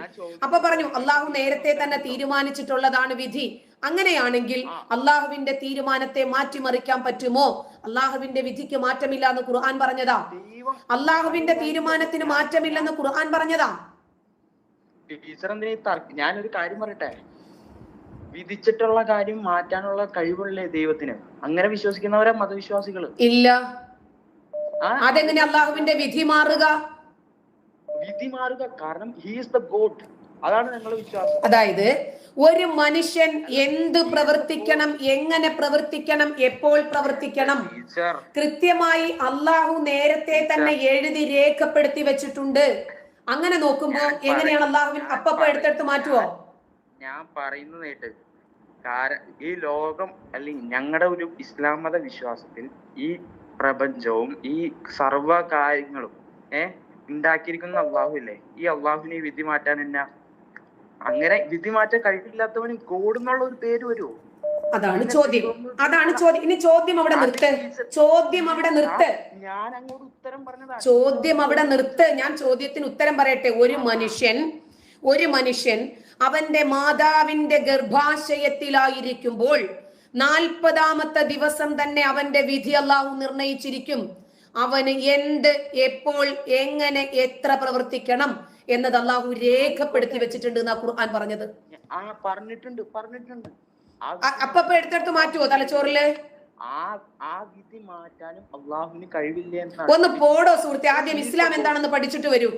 അപ്പൊ പറഞ്ഞു അള്ളാഹു നേരത്തെ തന്നെ തീരുമാനിച്ചിട്ടുള്ളതാണ് വിധി. അങ്ങനെയാണെങ്കിൽ അള്ളാഹുവിന്റെ തീരുമാനത്തെ മാറ്റിമറിക്കാൻ പറ്റുമോ? അള്ളാഹുവിന്റെ വിധിക്ക് മാറ്റമില്ല എന്ന് ഖുർആൻ പറഞ്ഞതാ. അള്ളാഹുവിന്റെ തീരുമാനത്തിന് മാറ്റമില്ലെന്ന് ഖുർആൻ പറഞ്ഞതാ. ടീച്ചർ എന്തിനാ? ഞാനൊരു കാര്യം പറയട്ടെ, വിധിച്ചിട്ടുള്ള കാര്യം മാറ്റാനുള്ള കഴിവുള്ളേ ദൈവത്തിന്. അങ്ങനെ വിശ്വസിക്കുന്നവരെ മതവിശ്വാസികള് ഇല്ല. അതെങ്ങനെ അള്ളാഹുവിന്റെ വിധി മാറുക? വിധി മാറുക കാരണം ഹി ഈസ് ദ ഗോഡ്. അതാണ് ഞങ്ങളുടെ വിശ്വാസം. അതായത് ഒരു മനുഷ്യൻ എന്ത് പ്രവർത്തിക്കണം, എങ്ങനെ പ്രവർത്തിക്കണം, എപ്പോൾ പ്രവർത്തിക്കണം, കൃത്യമായി അള്ളാഹു നേരത്തെ തന്നെ എഴുതി രേഖപ്പെടുത്തി വെച്ചിട്ടുണ്ട്. അങ്ങനെ നോക്കുമ്പോ എങ്ങനെയാണ് അള്ളാഹുവിൻ അപ്പപ്പോ എടുത്തെടുത്ത് മാറ്റുവോ? ഞാൻ പറയുന്നത് കേട്ട്, ഈ ലോകം അല്ലെങ്കിൽ ഞങ്ങളുടെ ഒരു ഇസ്ലാം മത വിശ്വാസത്തിൽ ഈ പ്രപഞ്ചവും ഈ സർവ കാര്യങ്ങളും ഉണ്ടാക്കിയിരിക്കുന്ന അള്ളാഹു ഇല്ലേ, ഈ അള്ളാഹുവിനെ വിധി മാറ്റാൻ എന്നാ? അങ്ങനെ വിധി മാറ്റാൻ കഴിവില്ലാത്തവന് ഗോഡ് എന്നുള്ള ഒരു പേര് വരുമോ? അതാണ് ചോദ്യം. അതാണ് ചോദ്യം. ഇനി ചോദ്യം അവിടെ നിർത്ത്. ചോദ്യം അവിടെ നിർത്ത്. ഞാൻ അങ്ങോട്ട് ഉത്തരം പറഞ്ഞതാണ്. ചോദ്യം അവിടെ നിർത്ത്. ഞാൻ ചോദ്യത്തിന് ഉത്തരം പറയട്ടെ. ഒരു മനുഷ്യൻ അവന്റെ മാതാവിന്റെ ഗർഭാശയത്തിലായിരിക്കുമ്പോൾ 40ാമത്തെ ദിവസം തന്നെ അവന്റെ വിധി അല്ലാഹു നിർണയിച്ചിരിക്കും. അവന് എന്ത്, എപ്പോൾ, എങ്ങനെ, എത്ര പ്രവർത്തിക്കണം എന്നത് അല്ലാഹു രേഖപ്പെടുത്തി വെച്ചിട്ടുണ്ട് എന്നാ ഖുർആൻ പറഞ്ഞത്. പറഞ്ഞിട്ടുണ്ട്. അപ്പൊ എടുത്തെടുത്ത് മാറ്റുവോ തലച്ചോറില്? ആ വിധി മാറ്റാനും അള്ളാഹുവിന് കഴിവില്ല. ഒന്ന് പോടോ സുഹൃത്തെ. ആദ്യം ഇസ്ലാം എന്താണെന്ന് പഠിച്ചിട്ട് വരൂ.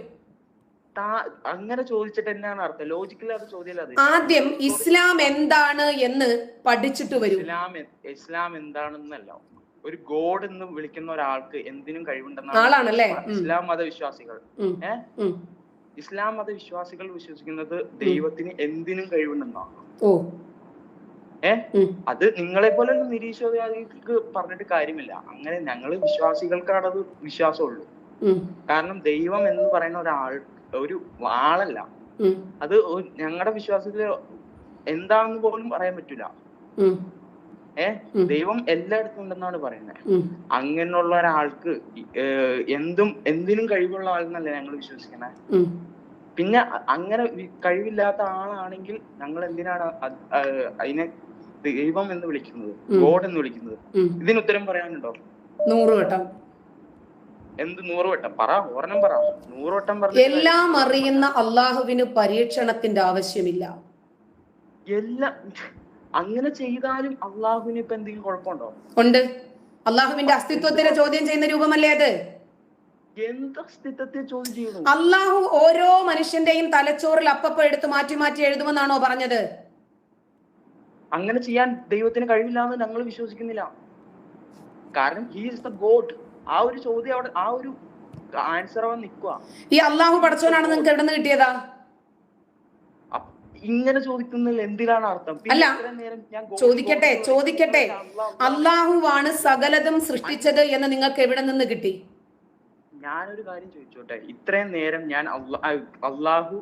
അങ്ങനെ ചോദിച്ചിട്ട് എന്നാണ് അർത്ഥം? ലോജിക്കലി അത് ചോദ്യം. ആദ്യം ഇസ്ലാം എന്താണ് എന്ന് പഠിച്ചിട്ട് വരൂ. ഇസ്ലാം എന്താണെന്നല്ല, ഒരു ഗോഡ് എന്ന് വിളിക്കുന്ന ഒരാൾക്ക് എന്തിനും കഴിവുണ്ടെന്നാണ് ആളാണല്ലേ ഇസ്ലാം മതവിശ്വാസികൾ. ഇസ്ലാം മതവിശ്വാസികൾ വിശ്വസിക്കുന്നത് ദൈവത്തിന് എന്തിനും കഴിവുണ്ടെന്നാണ്. അത് നിങ്ങളെ പോലെ നിരീശ്വരവാദികൾക്ക് പറഞ്ഞിട്ട് കാര്യമില്ല. അങ്ങനെ ഞങ്ങള് വിശ്വാസികൾക്കാണത് വിശ്വാസമുള്ളൂ. കാരണം ദൈവം എന്ന് പറയുന്ന ഒരു ആളല്ല. അത് ഞങ്ങളുടെ വിശ്വാസത്തില് എന്താണെന്ന് പോലും പറയാൻ പറ്റൂല. ദൈവം എല്ലായിടത്തും ഉണ്ടെന്നാണ് പറയുന്നത്. അങ്ങനെയുള്ള ഒരാൾക്ക് എന്തിനും കഴിവുള്ള ആളെന്നല്ലേ ഞങ്ങൾ വിശ്വസിക്കണേ. പിന്നെ അങ്ങനെ കഴിവില്ലാത്ത ആളാണെങ്കിൽ ഞങ്ങൾ എന്തിനാണ് അതിനെ ദൈവം എന്ന് വിളിക്കുന്നത്, ഗോഡ് എന്ന് വിളിക്കുന്നത്? ഇതിന് ഉത്തരം പറയാനുണ്ടോ? 100 വട്ടം. എന്ത് 100 വട്ടം? പറ, ഒരെണ്ണം പറ. 100 വട്ടം പറഞ്ഞു. എല്ലാം അറിയുന്ന അള്ളാഹുവിന് പരീക്ഷണത്തിന്റെ ആവശ്യമില്ല. അങ്ങനെ ചെയ്താലും അള്ളാഹുവിന് ഇപ്പൊ എന്തെങ്കിലും കുഴപ്പമുണ്ടോ? ഉണ്ട്. അള്ളാഹുവിന്റെ അസ്തിത്വത്തിനെ ചോദ്യം ചെയ്യുന്ന രൂപമല്ലേ അത്? എന്ത് അസ്തിത്വത്തെ ചോദ്യം ചെയ്യുന്നു? അള്ളാഹു ഓരോ മനുഷ്യന്റെയും തലച്ചോറിൽ അപ്പപ്പോ എടുത്ത് മാറ്റി മാറ്റി എഴുതുമെന്നാണോ പറഞ്ഞത്? അങ്ങനെ ചെയ്യാൻ ദൈവത്തിന് കഴിവില്ലാന്ന് ഞങ്ങൾ വിശ്വസിക്കുന്നില്ല. കാരണം ഹി ഈസ് ദ ഗോഡ്. ആ ഒരു ചോദ്യം അവിടെ, ആ ഒരു ആൻസർ അവൻ നിൽക്കുക. ഈ അള്ളാഹു പടച്ചവനാണ് നിങ്ങൾക്ക് എവിടെ നിന്ന് കിട്ടിയതാ? ഇങ്ങനെ ചോദിക്കുന്നതിൽ എന്തിനാണ് അർത്ഥം? അല്ല, ചോദിക്കട്ടെ. അള്ളാഹുവാണ് സകലതും സൃഷ്ടിച്ചത് എന്ന് നിങ്ങൾക്ക് എവിടെ നിന്ന് കിട്ടി? ഞാനൊരു കാര്യം ചോദിച്ചോട്ടെ. ഇത്രയും നേരം ഞാൻ അള്ളാഹു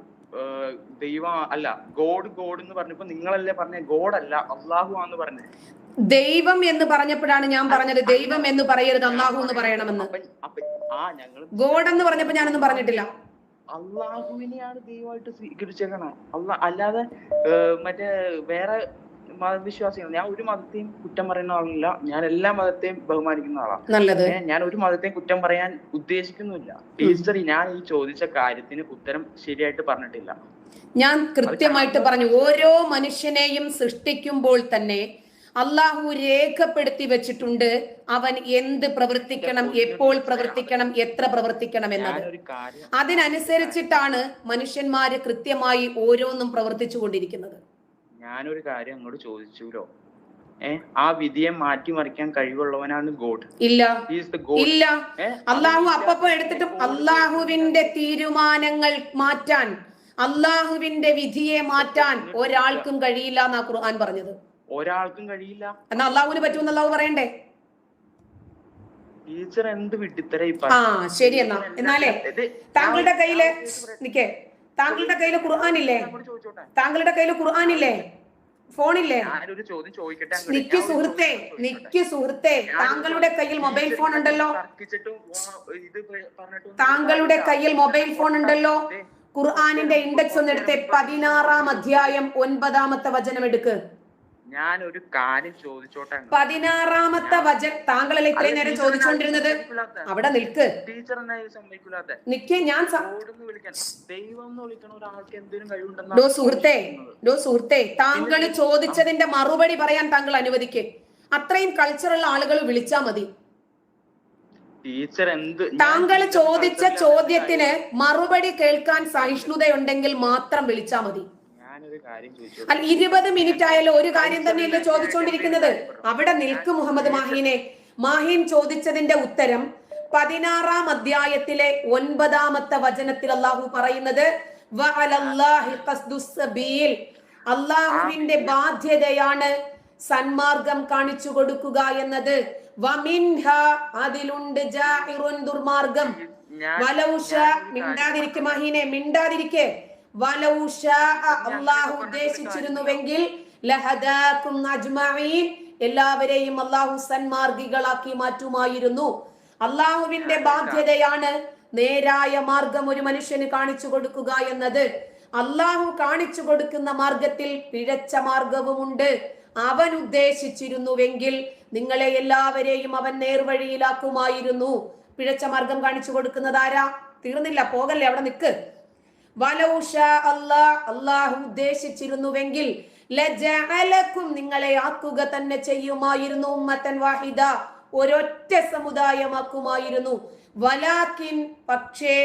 ദൈവം അല്ല, ഗോഡ് എന്ന് പറഞ്ഞപ്പോ നിങ്ങളല്ലേ പറഞ്ഞ ഗോഡ് അല്ല അള്ളാഹു ആന്ന് പറഞ്ഞത്? ദൈവം എന്ന് പറഞ്ഞപ്പോഴാണ് ഞാൻ പറഞ്ഞത് ദൈവം എന്ന് പറയരുത്, അള്ളാഹു എന്ന് പറയണമെന്ന്. ഗോഡ് എന്ന് പറഞ്ഞപ്പോ ഞാനൊന്നും പറഞ്ഞിട്ടില്ല. അള്ളാഹുവിനെയാണ് ദൈവമായിട്ട് സ്വീകരിച്ചേക്കണം. അല്ലാതെ മറ്റേ വേറെ മതവിശ്വാസികൾ. ഞാൻ ഒരു മതത്തെയും കുറ്റം പറയുന്ന ആളല്ല. ഞാൻ എല്ലാ മതത്തെയും ബഹുമാനിക്കുന്ന ആളാണ്. ഞാൻ ഒരു മതത്തെയും കുറ്റം പറയാൻ ഉദ്ദേശിക്കുന്നില്ല. ടീച്ചർ, ഞാൻ ഈ ചോദിച്ച കാര്യത്തിന് ഉത്തരം ശരിയായിട്ട് പറഞ്ഞിട്ടില്ല. ഞാൻ കൃത്യമായിട്ട് പറഞ്ഞു. ഓരോ മനുഷ്യനെയും സൃഷ്ടിക്കുമ്പോൾ തന്നെ അള്ളാഹു രേഖപ്പെടുത്തി വെച്ചിട്ടുണ്ട് അവൻ എന്ത് പ്രവർത്തിക്കണം, എപ്പോൾ പ്രവർത്തിക്കണം, എത്ര പ്രവർത്തിക്കണം എന്നത്. അതിനനുസരിച്ചിട്ടാണ് മനുഷ്യന്മാര് കൃത്യമായി ഓരോന്നും പ്രവർത്തിച്ചു കൊണ്ടിരിക്കുന്നത്. ഞാനൊരു കാര്യം അങ്ങോട്ട് ചോദിച്ചുല്ലോ, ആ വിധിയെ മാറ്റിമറിക്കാൻ കഴിവുള്ളവനാണ് ഗോഡ്? ഇല്ല. അള്ളാഹു അപ്പപ്പോ എടുത്തിട്ട് അള്ളാഹുവിന്റെ തീരുമാനങ്ങൾ മാറ്റാൻ, അള്ളാഹുവിന്റെ വിധിയെ മാറ്റാൻ ഒരാൾക്കും കഴിയില്ല എന്നാ ഖുർആൻ പറഞ്ഞത്. ഒരാൾക്കും കഴിയില്ല എന്നാ അള്ളാഹുവിന് പറ്റുമെന്ന് അള്ളാഹു പറയണ്ടേ? ടീച്ചർ എന്ത് വിട്ടിത്തര? ശരി. എന്നാലേ താങ്കളുടെ കയ്യില് ഖുർആൻ ഇല്ലേ? താങ്കളുടെ കയ്യില് ഖുർആൻ ഇല്ലേ? ഫോണില്ലേ? ഞാനൊരു ചോദ്യം ചോദിക്കട്ടെ? നിക്ക് സുഹൃത്തെ, താങ്കളുടെ കയ്യിൽ മൊബൈൽ ഫോൺ ഉണ്ടല്ലോ. താങ്കളുടെ കയ്യിൽ മൊബൈൽ ഫോൺ ഉണ്ടല്ലോ. ഖുർആനിന്റെ ഇൻഡെക്സ് ഒന്ന് എടുത്തേ. 16-ാം അധ്യായം 9-ാമത്തെ വചനം എടുക്ക്. ഞാനൊരു കാര്യം ചോദിച്ചോട്ടെ? 16-ാമത്തെ വചനം. താങ്കളല്ലേ ഇത്രയും നേരം ചോദിച്ചുകൊണ്ടിരുന്നത്? അവിടെ നിൽക്ക്. നിക്ക്. ഞാൻ സുഹൃത്തെ, താങ്കൾ ചോദിച്ചതിന്റെ മറുപടി പറയാൻ താങ്കൾ അനുവദിക്ക്. അത്രയും കൾച്ചറുള്ള ആളുകൾ വിളിച്ചാ മതി. താങ്കൾ ചോദിച്ച ചോദ്യത്തിന് മറുപടി കേൾക്കാൻ സഹിഷ്ണുതയുണ്ടെങ്കിൽ മാത്രം വിളിച്ചാ മതി. 20 മിനിറ്റ് ആയാലും ഒരു കാര്യം തന്നെയല്ലേ ചോദിച്ചുകൊണ്ടിരിക്കുന്നത്. അവിടെ നിൽക്ക് മുഹമ്മദ് മാഹീനെ. മാഹീൻ ചോദിച്ചതിന്റെ ഉത്തരം 16-ാം അധ്യായത്തിലെ 9-ാമത്തെ വചനത്തിൽ അള്ളാഹു പറയുന്നത് അള്ളാഹുവിന്റെ ബാധ്യതയാണ് സന്മാർഗം കാണിച്ചു കൊടുക്കുക എന്നത്. അതിലുണ്ട് ദുർമാർഗം. മിണ്ടാതിരിക്കെ മഹീനെ, മിണ്ടാതിരിക്കെ. അള്ളാഹു ഉദ്ദേശിച്ചിരുന്നുവെങ്കിൽ എല്ലാവരെയും അള്ളാഹു സന്മാർഗികളാക്കി മാറ്റുമായിരുന്നു. അള്ളാഹുവിന്റെ ബാധ്യതയാണ് നേരായ മാർഗം ഒരു മനുഷ്യന് കാണിച്ചു കൊടുക്കുക എന്നത്. അള്ളാഹു കാണിച്ചു കൊടുക്കുന്ന മാർഗത്തിൽ പിഴച്ച മാർഗവുമുണ്ട്. അവൻ ഉദ്ദേശിച്ചിരുന്നുവെങ്കിൽ നിങ്ങളെ എല്ലാവരെയും അവൻ നേർവഴിയിലാക്കുമായിരുന്നു. പിഴച്ച മാർഗം കാണിച്ചു കൊടുക്കുന്നത് ആരാ? തീർന്നില്ല, പോകല്ലേ, അവിടെ നിൽക്ക്. അള്ളാഹു ഉദ്ദേശിച്ചിരുന്നുവെങ്കിൽ നിങ്ങളെ ആക്കുക തന്നെ ചെയ്യുമായിരുന്നു. ഉമ്മത്തൻ വാഹിദ, ഒരൊറ്റ സമുദായമാക്കുമായിരുന്നു. വലാകിൻ, പക്ഷേ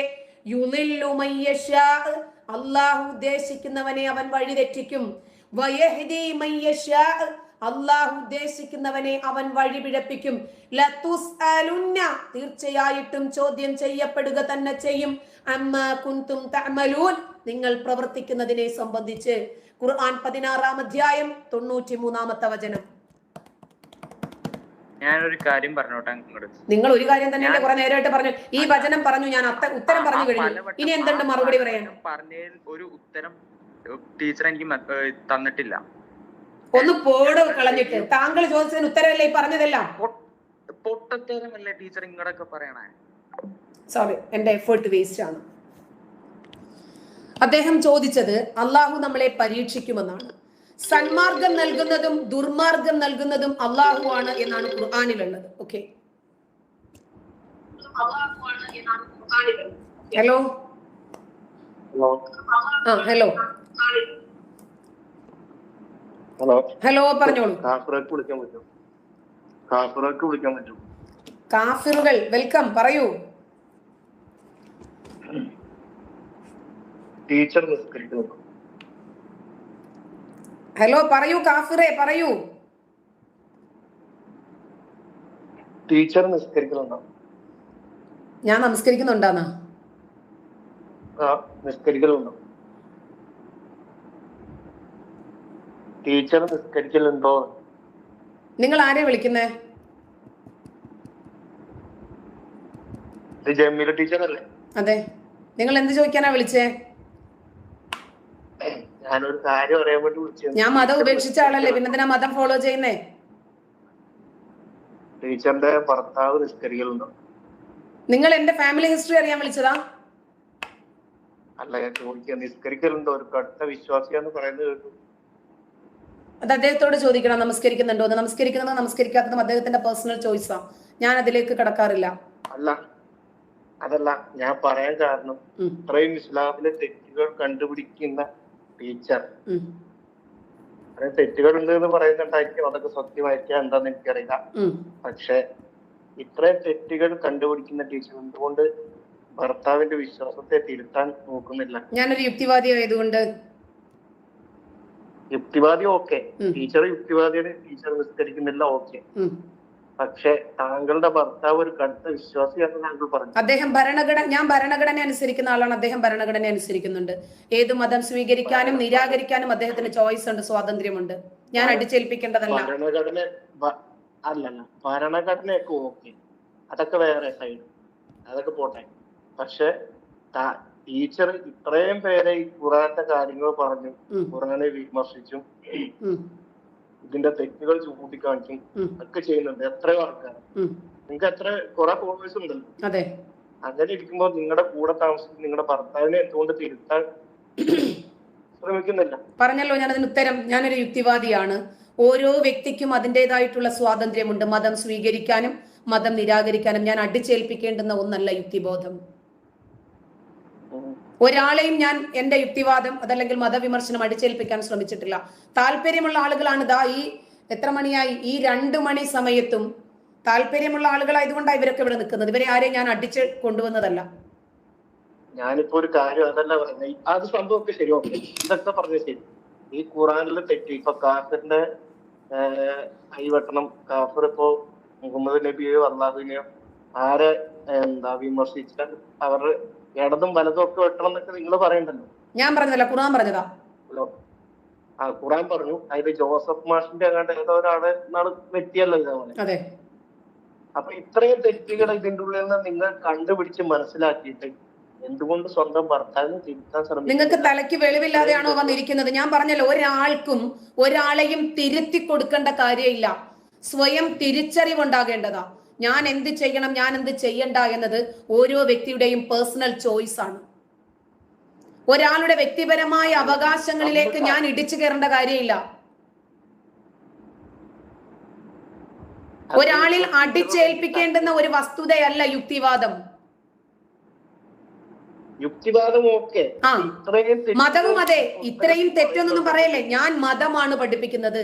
യുളില്ലു മയ്യശാ, അള്ളാഹു ഉദ്ദേശിക്കുന്നവനെ അവൻ വഴിതെറ്റിക്കും. വയഹ്ദി മയ്യശാ, അള്ളാഹു ഉദ്ദേശിക്കുന്നവനെ അവൻ വഴിപിഴപ്പിക്കും. ലതുസ്അലുന്ന, തീർച്ചയായിട്ടും ചോദ്യം ചെയ്യപ്പെടുക തന്നെ ചെയ്യും. അമ്മാ കുൻതും തഅമലൂൻ, നിങ്ങൾ പ്രവർത്തിക്കുന്നതിനെ സംബന്ധിച്ച്. ഖുർആൻ 16-ാം അധ്യായം 93-ാമത്തെ വചനം. ഞാനൊരു കാര്യം പറഞ്ഞോട്ടെ? നിങ്ങൾ ഒരു കാര്യം തന്നെയല്ലേ കുറെ നേരമായിട്ട് പറഞ്ഞു. ഈ വചനം പറഞ്ഞു, ഞാൻ ഉത്തരം പറഞ്ഞു കഴിഞ്ഞു. ഇനി എന്തുണ്ട് മറുപടി പറയാൻ? പറഞ്ഞതിൽ ഒരു ഉത്തരം ടീച്ചർ എനിക്ക് തന്നിട്ടില്ല. ഒന്ന് പോടോ കളഞ്ഞിട്ട്. താങ്കൾ ചോദിച്ചതിന് ഉത്തരവല്ലേ ഈ പറഞ്ഞതെല്ലാം? പൊട്ടത്തരമല്ലേ ടീച്ചർ ഇങ്ങോട്ടൊക്കെ പറയണേ? സോറി, എന്റെ എഫേർട്ട് വേസ്റ്റ് ആണ്. അദ്ദേഹം ചോദിച്ചത് അള്ളാഹു നമ്മളെ പരീക്ഷിക്കുമെന്നാണ്. സന്മാർഗം നൽകുന്നതും ദുർമാർഗം നൽകുന്നതും അള്ളാഹു ആണ് എന്നാണ് ഖുർആനിലുള്ളത്. ഓക്കെ, ഹലോ ഹലോ ഹലോ പറഞ്ഞോളൂ. കാഫിറുകൾ വെൽക്കം, പറയൂ. ടീച്ചർ ഹലോ പറയൂ കാഫിറെ, പറയൂ. ടീച്ചർ നിസ്കരിക്കുന്നുണ്ടോ? ഞാൻ നമസ്കരിക്കുന്നുണ്ടാന്നാ? നിസ്കരിക്കലുണ്ടോ? ടീച്ചർ നിസ്കരിക്കലുണ്ടോ? നിങ്ങൾ ആരെയാ വിളിക്കുന്നേ? ജമീല ടീച്ചർ അല്ലേ? അതെ. നിങ്ങൾ എന്ത് ചോദിക്കാനാ വിളിച്ചേ? ഞാനൊരു കാര്യം അറിയാൻ വേണ്ടി വിളിച്ചു. ഞാൻ മതം ഉപേക്ഷിച്ച ആളല്ലേ, പിന്നെ എന്തിനാ മതം ഫോളോ ചെയ്യുന്നേ? ടീച്ചറിന്റെ ഭർത്താവ് നിസ്കരിക്കലുണ്ടോ? നിങ്ങൾ എന്റെ ഫാമിലി ഹിസ്റ്ററി അറിയാൻ വിളിച്ചതാ? അല്ല, ഞാൻ ചോദിക്കുക, നിസ്കരിക്കലുണ്ടോ? ഒരു കടുത്ത വിശ്വാസിയാന്ന് പറയുന്നത് കേട്ടു. അത് അദ്ദേഹത്തോട് ചോദിക്കണം, നമസ്കരിക്കുന്നുണ്ടോ എന്ന്. നമസ്കരിക്കുന്നതും നമസ്കരിക്കാത്തതും അദ്ദേഹത്തിന്റെ പേഴ്സണൽ ചോയ്സാ. ഞാൻ അതിലേക്ക് കടക്കാറില്ല. അതല്ല ഞാൻ പറയാൻ കാരണം, ഇത്രയും ഇസ്ലാമിലെ തെറ്റുകൾ കണ്ടുപിടിക്കുന്ന ടീച്ചർ, തെറ്റുകൾ ഉണ്ട് എന്ന് പറയുന്നുണ്ടായിരിക്കും, അതൊക്കെ സത്യമായിരിക്കാം, എന്താന്ന് എനിക്കറിയില്ല. പക്ഷെ ഇത്രയും തെറ്റുകൾ കണ്ടുപിടിക്കുന്ന ടീച്ചർ എന്തുകൊണ്ട് ഭർത്താവിന്റെ വിശ്വാസത്തെ തിരുത്താൻ നോക്കുന്നില്ല? ഞാനൊരു യുക്തിവാദി ആയതുകൊണ്ട്. യുക്തിവാദി ഓക്കെ, ടീച്ചർ യുക്തിവാദിയാണ്, ടീച്ചർ നിസ്കരിക്കുന്നില്ല ഓക്കെ. പക്ഷെ താങ്കളുടെ ഭർത്താവ് ഒരു കടുത്ത വിശ്വാസിയാണെന്ന് താങ്കൾ പറഞ്ഞു. അദ്ദേഹം ഞാൻ ഭരണഘടന അനുസരിക്കുന്ന ആളാണ്. അദ്ദേഹം ഭരണഘടന അനുസരിക്കുന്നുണ്ട്. ഏത് മതം സ്വീകരിക്കാനും നിരാകരിക്കാനും അദ്ദേഹത്തിന് ചോയ്സ് ഉണ്ട്, സ്വാതന്ത്ര്യമുണ്ട്. ഞാൻ അടിച്ചേൽപ്പിക്കേണ്ടതല്ല. ഭരണഘടനയൊക്കെ ഓക്കെ, അതൊക്കെ വേറെ സൈഡ്, അതൊക്കെ പോട്ടെ. പക്ഷെ ടീച്ചർ ഇത്രയും പേരെ ഈ ഖുറാന്റെ കാര്യങ്ങൾ പറഞ്ഞു, ഖുറാനെ വിമർശിച്ചും ഇതിന്റെ തെറ്റുകൾ ചൂണ്ടിക്കാണിച്ചും ഒക്കെ ചെയ്യുന്നുണ്ട്. എത്രയോ ആൾക്കാർ, നിങ്ങൾക്ക് എത്ര കുറെ ഫോളോവേഴ്സ് ഉണ്ടല്ലോ. അങ്ങനെ ഇരിക്കുമ്പോ നിങ്ങളുടെ കൂടെ താമസിക്കുന്ന നിങ്ങളുടെ ഭർത്താവിനെ എന്തുകൊണ്ട് തിരുത്താൻ ശ്രമിക്കുന്നില്ല? പറഞ്ഞല്ലോ ഞാൻ അതിന് ഉത്തരം. ഞാനൊരു യുക്തിവാദിയാണ്. ഓരോ വ്യക്തിക്കും അതിൻ്റെതായിട്ടുള്ള സ്വാതന്ത്ര്യമുണ്ട്, മതം സ്വീകരിക്കാനും മതം നിരാകരിക്കാനും. ഞാൻ അടിച്ചേൽപ്പിക്കേണ്ടുന്ന ഒന്നല്ല യുക്തിബോധം. ഒരാളെയും ഞാൻ എന്റെ യുക്തിവാദം അതല്ലെങ്കിൽ മതവിമർശനം അടിച്ചേൽപ്പിക്കാൻ ശ്രമിച്ചിട്ടില്ല. താല്പര്യമുള്ള ആളുകളാണ് ഈ എത്ര മണിയായി, ഈ 2 മണി സമയത്തും താല്പര്യമുള്ള ആളുകളായതുകൊണ്ടാണ് ഇവരൊക്കെ ഇവിടെ നിൽക്കുന്നത്. ഇവരെ ആരെയും ഞാൻ അടിച്ച് കൊണ്ടുവന്നതല്ല. ഞാനിപ്പോ ഒരു കാര്യം അതല്ല പറയുന്നത്, അത് സംഭവമൊക്കെ ശരിയാക്കും, ഇതൊക്കെ പറഞ്ഞത് ശരി. ഈ ഖുറാനിലെ തെറ്റ് ഇപ്പൊ കാഫിറിന്റെ കൈവെട്ടണം, കാഫിർ ഇപ്പോ മുഹമ്മദ് നബിയെയോ അള്ളാഹുവിനെയോ ആരെ വിമർശിച്ചാൽ അവരുടെ ഇടതും വലതും ഒക്കെ വെട്ടണം എന്നൊക്കെ നിങ്ങൾ പറയണ്ടല്ലോ. ഞാൻ പറഞ്ഞതല്ല, ഖുറാൻ പറഞ്ഞതാ. ഖുറാൻ പറഞ്ഞു. അതിൽ ജോസഫ് മാഷിന്റെ അങ്ങാണ്ട് ഏതോ ഒരാളെ വ്യക്തിയല്ലോ ഇതേപോലെ. അപ്പൊ ഇത്രയും തെറ്റുകൾ ഇതിന്റെ ഉള്ളിൽ നിന്ന് നിങ്ങൾ കണ്ടുപിടിച്ച് മനസ്സിലാക്കിയിട്ട് എന്തുകൊണ്ട് സ്വന്തം ഭർത്താവിനെ തിരുത്താൻ ശ്രമിക്കും? നിങ്ങൾക്ക് തലയ്ക്ക് വെളിവില്ലാതെയാണോ വന്നിരിക്കുന്നത്? ഞാൻ പറഞ്ഞല്ലോ, ഒരാൾക്കും ഒരാളെയും തിരുത്തി കൊടുക്കേണ്ട കാര്യമില്ല. സ്വയം തിരിച്ചറിവുണ്ടാകേണ്ടതാ. ഞാൻ എന്ത് ചെയ്യണം, ഞാൻ എന്ത് ചെയ്യണ്ട എന്നത് ഓരോ വ്യക്തിയുടെയും പേഴ്സണൽ ചോയ്സ് ആണ്. ഒരാളുടെ വ്യക്തിപരമായ അവകാശങ്ങളിലേക്ക് ഞാൻ ഇടിച്ചു കയറേണ്ട കാര്യമില്ല. ഒരാളിൽ അടിച്ചേൽപ്പിക്കേണ്ടുന്ന ഒരു വസ്തുതയല്ല യുക്തിവാദം. മതവും അതെ. ഇത്രയും തെറ്റൊന്നും പറയല്ലേ. ഞാൻ മതമാണ് പഠിപ്പിക്കുന്നത്,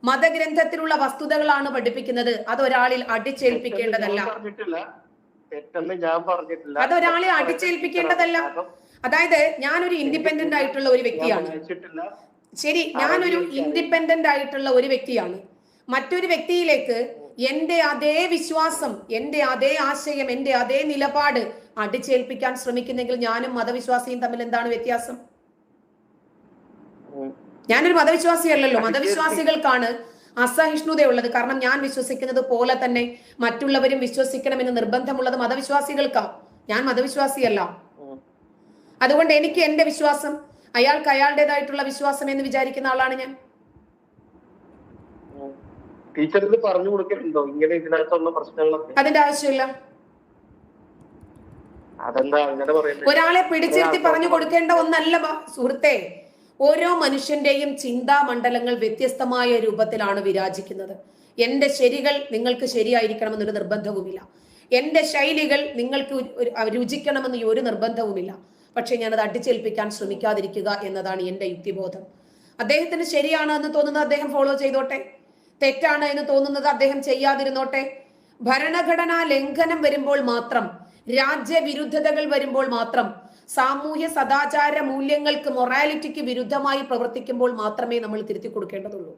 മതഗ്രന്ഥത്തിലുള്ള വസ്തുതകളാണ് പഠിപ്പിക്കുന്നത്. അതൊരാളിൽ അടിച്ചേൽപ്പിക്കേണ്ടതല്ല. അതൊരാളെ അടിച്ചേൽപ്പിക്കേണ്ടതല്ല. അതായത് ഞാനൊരു ഇൻഡിപെൻഡന്റ് ആയിട്ടുള്ള ഒരു വ്യക്തിയാണ്. ശരി, ഞാനൊരു ഇൻഡിപെൻഡന്റ് ആയിട്ടുള്ള ഒരു വ്യക്തിയാണ്. മറ്റൊരു വ്യക്തിയിലേക്ക് എന്റെ അതേ വിശ്വാസം, എന്റെ അതേ ആശയം, എന്റെ അതേ നിലപാട് അടിച്ചേൽപ്പിക്കാൻ ശ്രമിക്കുന്നെങ്കിൽ ഞാനും മതവിശ്വാസിയും തമ്മിൽ എന്താണ് വ്യത്യാസം? ഞാനൊരു മതവിശ്വാസിയല്ലല്ലോ. മതവിശ്വാസികൾക്കാണ് അസഹിഷ്ണുതയുള്ളത്. കാരണം ഞാൻ വിശ്വസിക്കുന്നത് പോലെ തന്നെ മറ്റുള്ളവരും വിശ്വസിക്കണമെന്ന് നിർബന്ധമുള്ളത് മതവിശ്വാസികൾക്കാ. ഞാൻ മതവിശ്വാസിയല്ല. അതുകൊണ്ട് എനിക്ക് എന്റെ വിശ്വാസം, അയാൾക്ക് അയാളുടേതായിട്ടുള്ള വിശ്വാസം എന്ന് വിചാരിക്കുന്ന ആളാണ് ഞാൻ. പറഞ്ഞു കൊടുക്കലുണ്ടോ ഇങ്ങനെ ഇതിനകത്തുള്ള പ്രശ്നങ്ങളൊക്കെ? അതിന്റെ ആവശ്യമില്ല. ഒരാളെ പിടിച്ചിരുത്തി പറഞ്ഞു കൊടുക്കേണ്ട ഒന്നല്ല സുഹൃത്തെ. ഓരോ മനുഷ്യന്റെയും ചിന്താ മണ്ഡലങ്ങൾ വ്യത്യസ്തമായ രൂപത്തിലാണ് വിരാജിക്കുന്നത്. എന്റെ ശരികൾ നിങ്ങൾക്ക് ശരിയായിരിക്കണമെന്നൊരു നിർബന്ധവുമില്ല. എന്റെ ശൈലികൾ നിങ്ങൾക്ക് രുചിക്കണമെന്ന് ഒരു നിർബന്ധവുമില്ല. പക്ഷെ ഞാനത് അടിച്ചേൽപ്പിക്കാൻ ശ്രമിക്കാതിരിക്കുക എന്നതാണ് എന്റെ യുക്തിബോധം. അദ്ദേഹത്തിന് ശരിയാണ് എന്ന് തോന്നുന്നത് അദ്ദേഹം ഫോളോ ചെയ്തോട്ടെ, തെറ്റാണ് എന്ന് തോന്നുന്നത് അദ്ദേഹം ചെയ്യാതിരുന്നോട്ടെ. ഭരണഘടനാ ലംഘനം വരുമ്പോൾ മാത്രം, രാജ്യവിരുദ്ധതകൾ വരുമ്പോൾ മാത്രം, സാമൂഹ്യ സദാചാര മൂല്യങ്ങൾക്ക്, മൊറാലിറ്റിക്ക് വിരുദ്ധമായി പ്രവർത്തിക്കുമ്പോൾ മാത്രമേ നമ്മൾ തിരുത്തി കൊടുക്കേണ്ടതുള്ളൂ.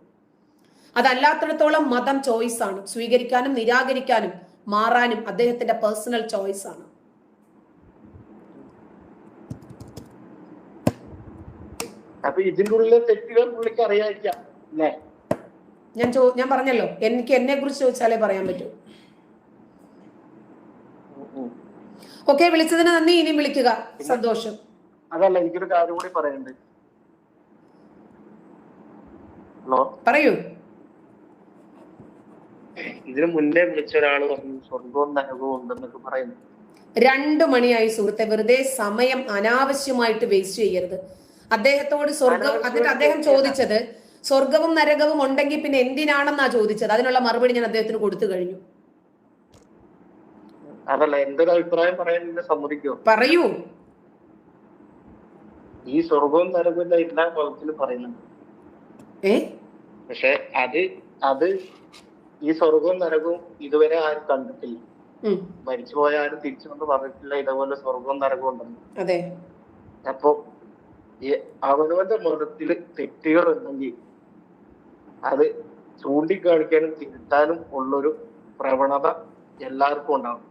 അതല്ലാത്തിടത്തോളം മതം ചോയ്സ് ആണ്. സ്വീകരിക്കാനും നിരാകരിക്കാനും മാറാനും അദ്ദേഹത്തിന്റെ പേഴ്സണൽ ചോയ്സ് ആണ്. അപ്പൊ ഇതിന്റെ ഉള്ളിലെ തെറ്റുകൾ പുള്ളിക്ക് അറിയാതിരിക്കാം അല്ലേ? ഞാൻ പറഞ്ഞല്ലോ, എനിക്ക് എന്നെ കുറിച്ച് ചോദിച്ചാലേ പറയാൻ പറ്റൂ. ഓക്കെ, വിളിച്ചതിന് നന്ദി. ഇനിയും വിളിക്കുക. സന്തോഷം. അതല്ല, എനിക്കൊരു കാര്യം കൂടി പറയുന്നുണ്ട്. ഹലോ, പറയൂ. ഇതിന് മുന്നേ വിളിച്ച ഒരാള് പറഞ്ഞു സ്വർഗവും നരകവും ഉണ്ടെന്നൊക്കെ പറയുന്നു. 2 മണിയായി സുഹൃത്തെ. വെറുതെ സമയം അനാവശ്യമായിട്ട് വേസ്റ്റ് ചെയ്യരുത്. അദ്ദേഹത്തോട് സ്വർഗം, എന്നിട്ട് അദ്ദേഹം ചോദിച്ചത് സ്വർഗവും നരകവും ഉണ്ടെങ്കിൽ പിന്നെ എന്തിനാണെന്നാ ചോദിച്ചത്. അതിനുള്ള മറുപടി ഞാൻ അദ്ദേഹത്തിന് കൊടുത്തു കഴിഞ്ഞു. അതല്ല, എന്റെ അഭിപ്രായം പറയാൻ സമ്മതിക്കോ? പറയൂ. ഈ സ്വർഗവും നരകവും എല്ലാ മതത്തിലും പറയുന്നുണ്ട്. പക്ഷെ അത് ഈ സ്വർഗവും നരകവും ഇതുവരെ ആരും കണ്ടിട്ടില്ല. മരിച്ചുപോയ ആരും തിരിച്ചു വന്ന് പറഞ്ഞിട്ടില്ല ഇതേപോലെ സ്വർഗവും നരകവും ഉണ്ടെന്ന്. അതെ. അപ്പൊ ഈ അവനവന്റെ മതത്തില് തെറ്റുകൾ ഉണ്ടെങ്കിൽ അത് ചൂണ്ടിക്കാണിക്കാനും തിരുത്താനും ഉള്ളൊരു പ്രവണത എല്ലാവർക്കും ഉണ്ടാവും.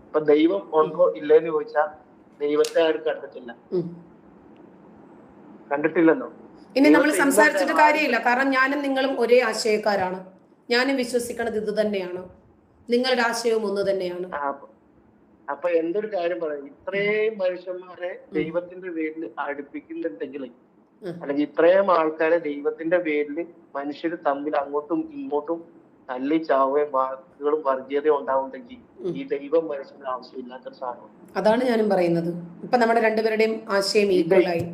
ഇപ്പൊ ദൈവം ഉണ്ടോ ഇല്ലെന്ന് ചോദിച്ചാൽ ദൈവത്തെ ആരും കണ്ടിട്ടില്ലല്ലോ. ഇനി നമ്മൾ സംസാരിച്ചിട്ട് കാര്യമില്ല. കാരണം ഞാനും നിങ്ങളും ഒരേ ആശയക്കാരാണ്. ഞാനും വിശ്വസിക്കണത് ഇത് തന്നെയാണ്. നിങ്ങളുടെ ആശയവും ഒന്ന് തന്നെയാണ്. അപ്പൊ എന്തൊരു കാര്യം പറയാം, ഇത്രയും മനുഷ്യന്മാരെ ദൈവത്തിന്റെ പേരിൽ അടുപ്പിക്കുന്നുണ്ടെങ്കിൽ, അല്ലെങ്കിൽ ഇത്രയും ആൾക്കാരെ ദൈവത്തിന്റെ പേരിൽ മനുഷ്യർ തമ്മിൽ അങ്ങോട്ടും ഇങ്ങോട്ടും തല്ലി ചാവുകയും വാക്കുകളും വർഗീയതയും ഉണ്ടാവുന്നുണ്ടെങ്കിൽ ഈ ദൈവം മനുഷ്യന് ആവശ്യമില്ലാത്തൊരു സാധനം. അതാണ് ഞാനും പറയുന്നത്. ഇപ്പൊ നമ്മുടെ രണ്ടുപേരുടെയും ആശയം ഈക്വലായി.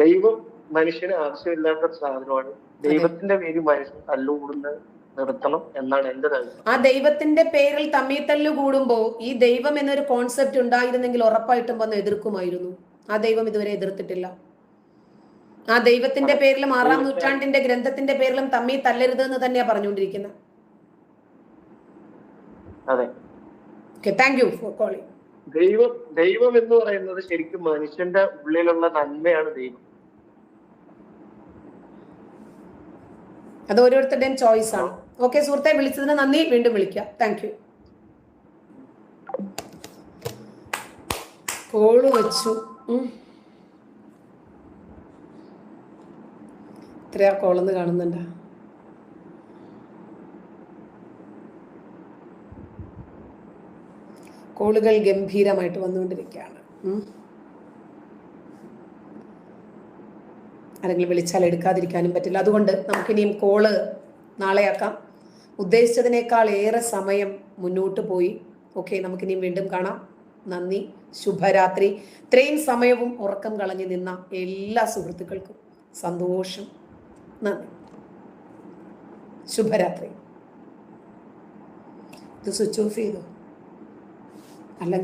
ദൈവം മനുഷ്യന് ആവശ്യമില്ലാത്തൊരു സാധനമാണ്. ദൈവത്തിന്റെ പേരിൽ മനുഷ്യൻ തല്ലുകൂടുന്നത് നിർത്തണം എന്നാണ് എന്റെ കാര്യം. ആ ദൈവത്തിന്റെ പേരിൽ തമ്മി തല്ലു കൂടുമ്പോ ഈ ദൈവം എന്നൊരു കോൺസെപ്റ്റ് ഉണ്ടായിരുന്നെങ്കിൽ ഉറപ്പായിട്ടും വന്ന് എതിർക്കുമായിരുന്നു. ആ ദൈവം ഇതുവരെ എതിർത്തിട്ടില്ല. ആ ദൈവത്തിന്റെ പേരിലും 6-ാം നൂറ്റാണ്ടിന്റെ ഗ്രന്ഥത്തിന്റെ പേരിലും തമ്മി തല്ലരുത് എന്ന് തന്നെയാ പറഞ്ഞുകൊണ്ടിരിക്കുന്നത്. അതെ, താങ്ക് യു ഫോർ കോളിംഗ്. ദൈവം എന്ന് പറയുന്നത് ശരിക്കും മനുഷ്യന്റെ ഉള്ളിലുള്ള നന്മയാണ് ദൈവം. അത് ഓരോരുത്തരുടെയും ചോയ്സ് ആണ്. ഓക്കെ സുഹൃത്തെ, വിളിച്ചതിന് നന്ദി. വീണ്ടും വിളിക്കാം. Thank you. കോള് വെച്ചു. എത്രയാ കോളെന്ന് കാണുന്നുണ്ട? കോളുകൾ ഗംഭീരമായിട്ട് വന്നുകൊണ്ടിരിക്കുകയാണ്. ആരെങ്കിലും വിളിച്ചാൽ എടുക്കാതിരിക്കാനും പറ്റില്ല. അതുകൊണ്ട് നമുക്കിനിയും കോള് നാളെയാക്കാം. ഉദ്ദേശിച്ചതിനേക്കാൾ ഏറെ സമയം മുന്നോട്ട് പോയി. ഓക്കെ, നമുക്കിനിയും വീണ്ടും കാണാം. നന്ദി, ശുഭരാത്രി. ഇത്രയും സമയവും ഉറക്കം കളഞ്ഞു നിന്ന എല്ലാ സുഹൃത്തുക്കൾക്കും സന്തോഷം. നന്ദി, ശുഭരാത്രി. ഇത് സ്വിച്ച് ഓഫ് ചെയ്തോ അല്ലെങ്കിൽ